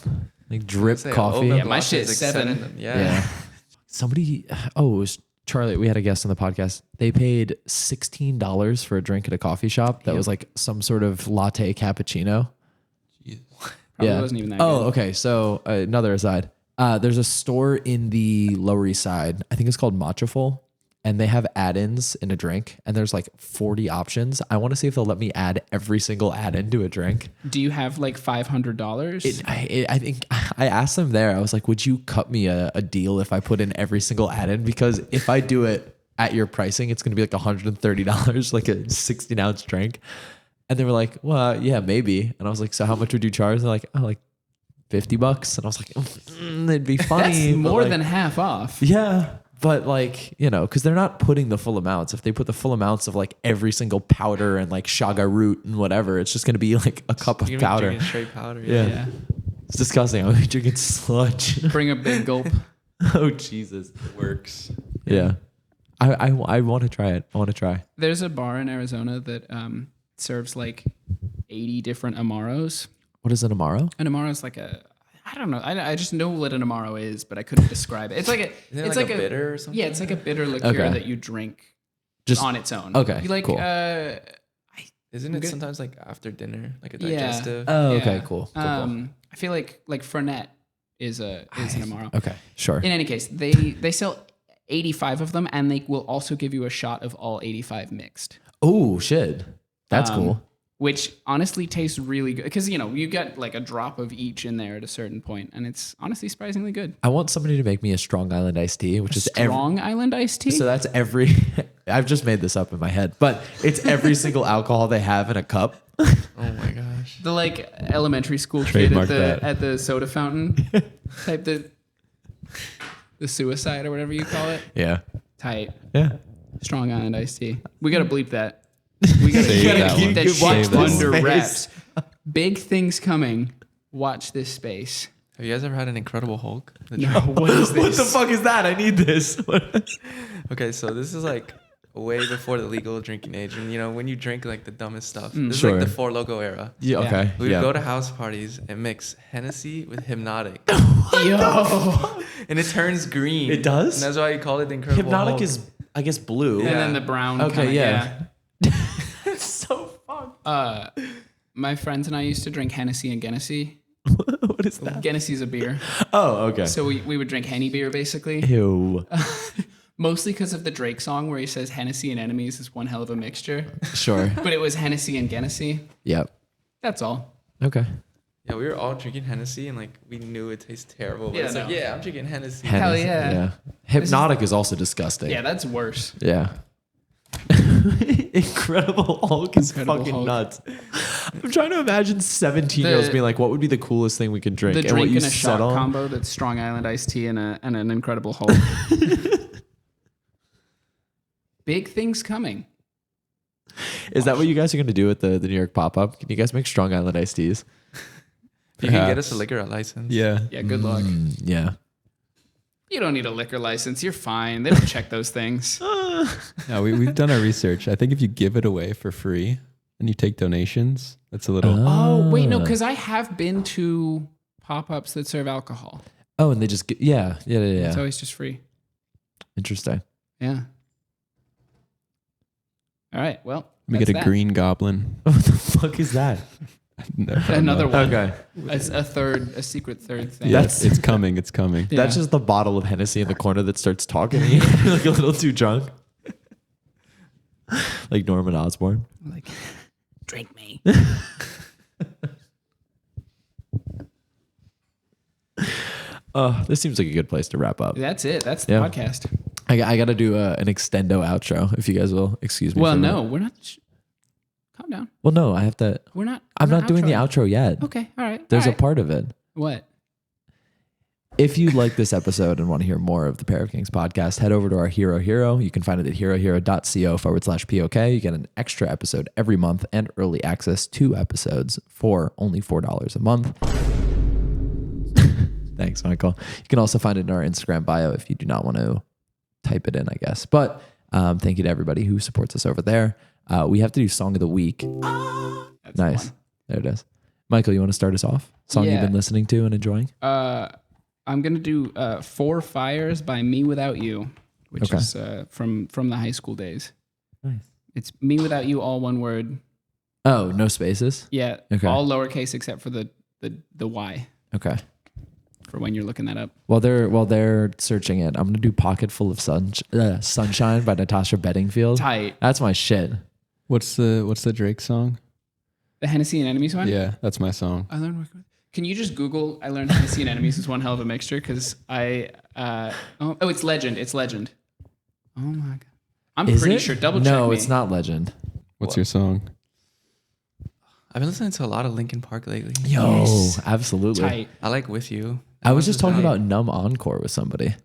like drip Say, coffee. oat milk Yeah, my latte shit's is like 7. Yeah. Somebody, it was Charlie. We had a guest on the podcast. They paid $16 for a drink at a coffee shop that was like some sort of latte cappuccino. Probably wasn't even that Oh, good. okay. So another aside. There's a store in the Lower East Side. I think it's called Matchaful, and they have add-ins in a drink, and there's like 40 options. I want to see if they'll let me add every single add-in to a drink. Do you have like $500? I think I asked them there. I was like, "Would you cut me a deal if I put in every single add-in? Because if I do it at your pricing, it's going to be like $130, like a 16-ounce drink." And they were like, "Well, yeah, maybe." And I was like, "So how much would you charge?" And they're like, "Oh, like $50." And I was like, "It'd be funny." That's but more like, than half off. yeah. But like, you know, because they're not putting the full amounts. If they put the full amounts of like every single powder and like shaga root and whatever, it's just going to be like a cup of You're gonna be powder. drinking straight powder. Yeah. It's disgusting. I'm drinking sludge. Bring a big gulp. Oh, Jesus. It works. Yeah. I want to try it. I want to try. There's a bar in Arizona that serves like 80 different Amaros. What is an Amaro? An Amaro is like I don't know. I just know what an Amaro is, but I couldn't describe it. It's like It's like a bitter or something. Yeah, it's like a bitter liqueur Okay. that you drink Just on its own. okay, You like cool. Isn't it Good. sometimes like after dinner, like a Yeah. digestive? Oh, yeah. okay, cool. I feel like Fernet is an Amaro. Okay, sure. In any case, they sell 85 of them, and they will also give you a shot of all 85 mixed. Oh, shit. That's cool. Which honestly tastes really good because, you know, you get like a drop of each in there at a certain point, and it's honestly surprisingly good. I want somebody to make me a Strong Island iced tea, which is Strong Island iced tea? So that's every. I've just made this up in my head, but it's every single alcohol they have in a cup. Oh my gosh. The like elementary school Trademark kid that. at the soda fountain type the suicide or whatever you call it. Yeah. Tight. Yeah. Strong Island iced tea. We gotta bleep that. We gotta, Save that keep one. that Save shit that under one. wraps. Big things coming. Watch this space. Have you guys ever had an Incredible Hulk? No, what is this? What the fuck is that? I need this. Okay, so this is like way before the legal drinking age, and you know when you drink like the dumbest stuff. This Sure. is like the Four Loko era. Yeah. Okay. We would yeah. go to house parties and mix Hennessy with Hypnotic, Yo. and it turns green. It does? And that's why you call it the Incredible Hypnotic Hulk. is, I guess, blue. And Yeah. then the brown. Okay, kinda, yeah. It's so fucked. My friends and I used to drink Hennessy and Genesee. What is that? Genesee's a beer. Oh, okay. So we would drink Henny beer basically. Ew. Mostly because of the Drake song where he says Hennessy and enemies is one hell of a mixture. Sure. But it was Hennessy and Genesee. Yep. That's all. Okay. Yeah, we were all drinking Hennessy, and like we knew it tastes terrible. But Yeah, it's like, no. yeah, I'm drinking Hennessy. Hell Hennessy, yeah. Hypnotic is also disgusting. Yeah, that's worse. Yeah. Incredible Hulk is Incredible fucking Hulk. nuts. I'm trying to imagine 17-year-olds The- being like, what would be the coolest thing we could drink? The and what drink you and a shot settle on? combo that's Strong Island iced tea and an Incredible Hulk. Big things coming. Is that what you guys are going to do at the New York pop-up? Can you guys make Strong Island iced teas? If you can get Perhaps. us a liquor license. Yeah. Yeah, good luck. Yeah. You don't need a liquor license. You're fine. They don't check those things. No, we've done our research. I think if you give it away for free and you take donations, that's a little. Oh, wait, no, because I have been to pop-ups that serve alcohol. Oh, and they just get, yeah. It's always just free. Interesting. Yeah. All right, well, we that's get a that. green goblin. What the fuck is that? No, Another no. one. Okay. A secret third thing. Yeah, That's- it's coming. It's coming. Yeah. That's just the bottle of Hennessy in the corner that starts talking to you. You're like a little too drunk. Like Norman Osborn. Like, drink me. This seems like a good place to wrap up. That's it. That's the Yeah. podcast. I got to do an extendo outro if you guys will excuse me. Well, for a no, minute. we're not. Calm down. Well, no, I have to. We're not. I'm we're not doing the outro yet. Okay. All right. There's all a right. part of it. What? If you like this episode and want to hear more of the Pair of Kings podcast, head over to our Hero Hero. You can find it at herohero.co/POK. You get an extra episode every month and early access to episodes for only $4 a month. Thanks, Michael. You can also find it in our Instagram bio if you do not want to type it in, I guess. But thank you to everybody who supports us over there. We have to do Song of the Week. That's Nice. one. There it is. Michael, you want to start us off? Song you've Yeah. been listening to and enjoying? I'm gonna do "Four Fires" by Me Without You, which Okay. is from the high school days. Nice. It's Me Without You, all one word. Oh, no spaces? Yeah, Okay. all lowercase except for the Y Okay. for when you're looking that up. While they're searching it, I'm gonna do "Pocket Full of Sunshine" by Natasha Bedingfield. Tight. That's my shit. What's the Drake song? The Hennessy and Enemies one. Yeah, that's my song. I learned. Can you just Google? I learned Hennessy and Enemies is one hell of a mixture because it's Legend. It's Legend. Oh my god. I'm Is pretty it? sure. Double check. No, me. it's not Legend. What's your song? I've been listening to a lot of Linkin Park lately. Yo, Yes. absolutely. Tight. I like With You. I was just talking tight. about Numb Encore with somebody.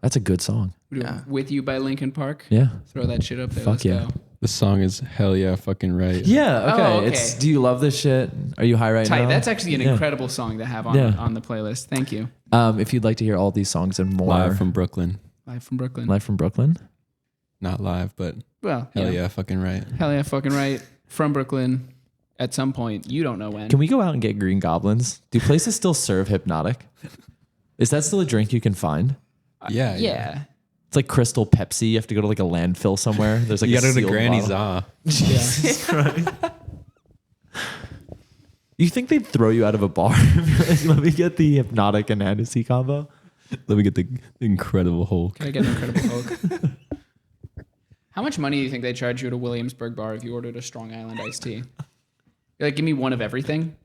That's a good song. Yeah. With You by Linkin Park. Yeah. Throw that shit up there. Fuck Let's yeah. go. The song is Hell Yeah Fucking Right. Yeah. Okay. Oh, okay. It's. Do you love this shit? Are you high right Tight. now? That's actually an Yeah. incredible song to have on the playlist. Thank you. If you'd like to hear all these songs and more, Live from Brooklyn. Live from Brooklyn. Live from Brooklyn. Not live, but Well, Hell Yeah Fucking Right. Hell yeah, fucking right. From Brooklyn at some point. You don't know when. Can we go out and get Green Goblins? Do places still serve Hypnotic? Is that still a drink you can find? Yeah. Yeah. It's like Crystal Pepsi. You have to go to like a landfill somewhere. There's like You a gotta go to sealed Granny's bottle. Yeah. You think they'd throw you out of a bar? If you're like, let me get the Hypnotic and Hennessy combo. Let me get the Incredible Hulk. Can I get an Incredible Hulk? How much money do you think they charge you at a Williamsburg bar if you ordered a Strong Island iced tea? You're like, give me one of everything.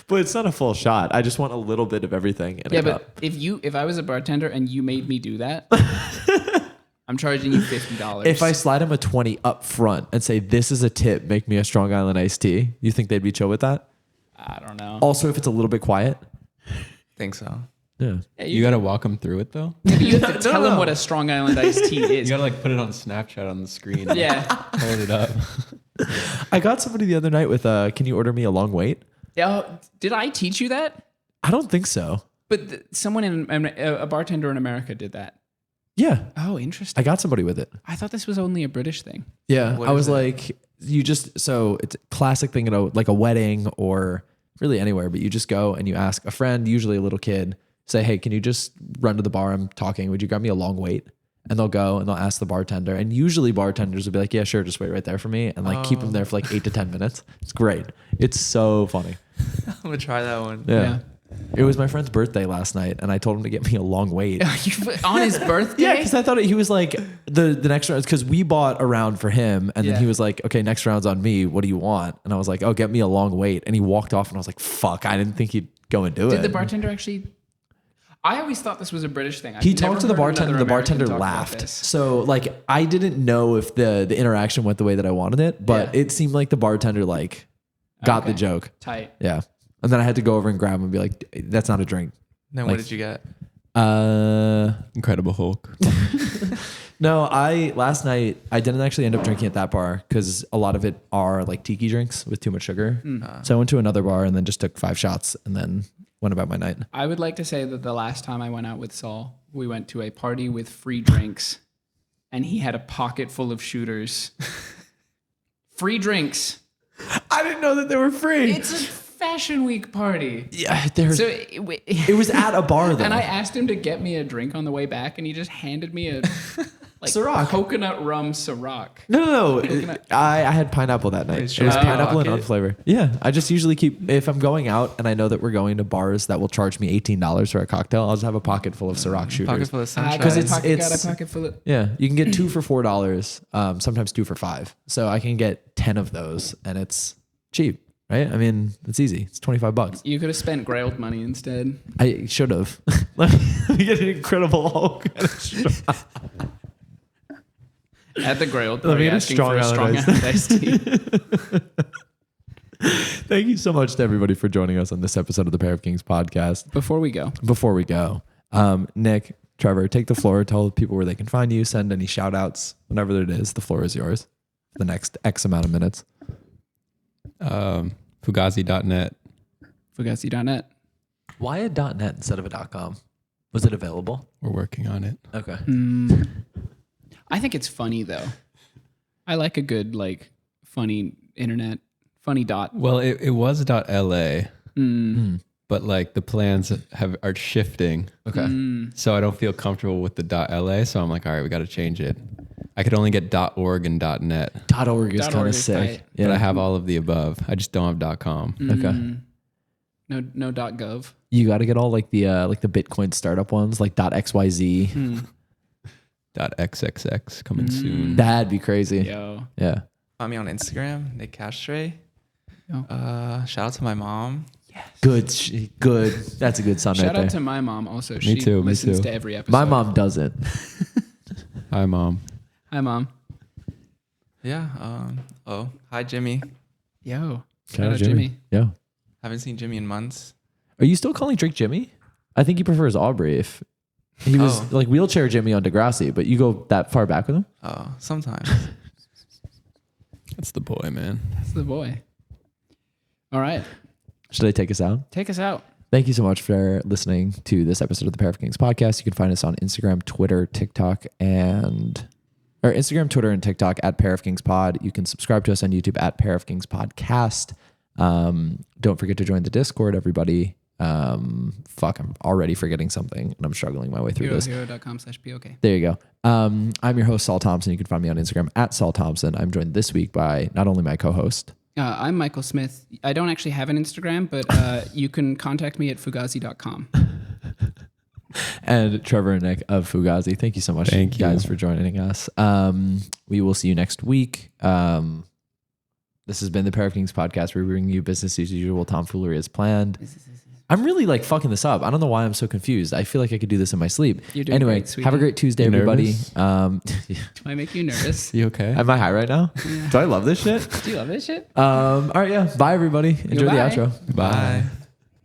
But it's not a full shot. I just want a little bit of everything in Yeah, a but cup. if I was a bartender and you made me do that, I'm charging you $50. If I slide them a 20 up front and say, this is a tip, make me a Strong Island iced tea, you think they'd be chill with that? I don't know. Also, if it's a little bit quiet. Think so. Yeah. Yeah, You gotta walk them through it though. but you have to tell them what a Strong Island iced tea is. You gotta like put it on Snapchat on the screen. Yeah. Hold it up. I got somebody the other night with, can you order me a long wait? Yeah. Did I teach you that? I don't think so. But someone a bartender in America did that. Yeah. Oh, interesting. I got somebody with it. I thought this was only a British thing. Yeah. What I is was it? like, it's a classic thing at like a wedding or really anywhere, but you just go and you ask a friend, usually a little kid, say, hey, can you just run to the bar? I'm talking. Would you grab me a long wait? And they'll go and they'll ask the bartender. And usually bartenders will be like, yeah, sure. Just wait right there for me. And like keep them there for like 8 to 10 minutes. It's great. It's so funny. I'm gonna try that one. Yeah. It was my friend's birthday last night and I told him to get me a long wait. On his birthday? Yeah, because I thought he was like the next round, because we bought a round for him and then Yeah. he was like, okay, next round's on me. What do you want? And I was like, oh, get me a long wait. And he walked off and I was like, fuck, I didn't think he'd go and do it. Did the bartender actually? I always thought this was a British thing. He talked to the bartender. The bartender laughed. This. So like, I didn't know if the interaction went the way that I wanted it, but Yeah. it seemed like the bartender like got the Okay. joke. Tight. Yeah. And then I had to go over and grab him and be like, that's not a drink. Then Like- what did you get? Incredible Hulk. No, last night I didn't actually end up drinking at that bar because a lot of it are like tiki drinks with too much sugar. So I went to another bar and then just took 5 shots and then went about my night. I would like to say that the last time I went out with Saul, we went to a party with free drinks, and he had a pocket full of shooters. Free drinks. I didn't know that they were free. It's a Fashion Week party. Yeah, there's. So It was at a bar though. and I asked him to get me a drink on the way back, and he just handed me a like Ciroc. coconut rum Ciroc. No. I had pineapple that night. It was Oh, pineapple and okay. unflavored. Yeah, I just usually keep, if I'm going out and I know that we're going to bars that will charge me $18 for a cocktail, I'll just have a pocket full of Ciroc shooters. Pocket full of sunshine. Because Got a it's- pocket full of. Yeah, you can get 2 for $4, sometimes 2 for $5. So I can get 10 of those, and it's cheap, right? I mean, it's easy. It's $25. You could have spent Grailed money instead. I should have. Let me get an Incredible Hulk. At the Grailed Let me party, get a asking Strong for a Island Strong iced Island iced tea. Thank you so much to everybody for joining us on this episode of the Pair of Kings podcast. Before we go, Before we go, Nick, Trevor, take the floor. Tell people where they can find you. Send any shout outs, whatever it is. The floor is yours for the next X amount of minutes. Fugazi.net. Fugazi.net. Why a .net instead of a .com? Was it available? We're working on it. Okay. I think it's funny though. I like a good like funny internet, funny dot. Well, it was .la, but like the plans are shifting. Okay. So I don't feel comfortable with the .la. So I'm like, all right, we got to change it. I could only get .org and .net, .org is .org kind of is sick. tight. Yeah. but I have all of the above. I just don't have .com. Okay. No .gov. You got to get all like the Bitcoin startup ones, like .xyz. .xxx coming soon. That'd be crazy. Yo. Yeah. Find me on Instagram, Nick Castre. Yo. Shout out to my mom. Good. Good. That's a good son Shout right there. out to my mom also. She too, me listens too. to every episode. My mom doesn't. Hi, Mom. Hi mom. Yeah. Hi Jimmy. Yo. Shout out Jimmy. Yeah. Haven't seen Jimmy in months. Are you still calling Drake Jimmy? I think he prefers Aubrey. He was like wheelchair Jimmy on Degrassi, but you go that far back with him? Oh, sometimes. That's the boy, man. That's the boy. All right. Should I take us out? Take us out. Thank you so much for listening to this episode of the Pair of Kings podcast. You can find us on Instagram, Twitter, TikTok, Instagram, Twitter, and TikTok at Pair of Kings Pod. You can subscribe to us on YouTube at Pair of Kings Podcast. Don't forget to join the Discord, everybody. I'm already forgetting something and I'm struggling my way through this. HeroHero.com/POK. There you go. I'm your host, Saul Thompson. You can find me on Instagram at Saul Thompson. I'm joined this week by not only my co-host. I'm Michael Smith. I don't actually have an Instagram, but you can contact me at Fugazi.com. And Trevor and Nick of Fugazi. Thank you so much, guys, for joining us. We will see you next week. This has been the Pair of Kings podcast, where we bring you business as usual tomfoolery as planned. I'm really like fucking this up. I don't know why I'm so confused. I feel like I could do this in my sleep. Anyway, great, have a great Tuesday, everybody. Do I make you nervous? You okay? Am I high right now? Yeah. Do I love this shit? Do you love this shit? All right, yeah. Bye, everybody. Enjoy the outro. Bye.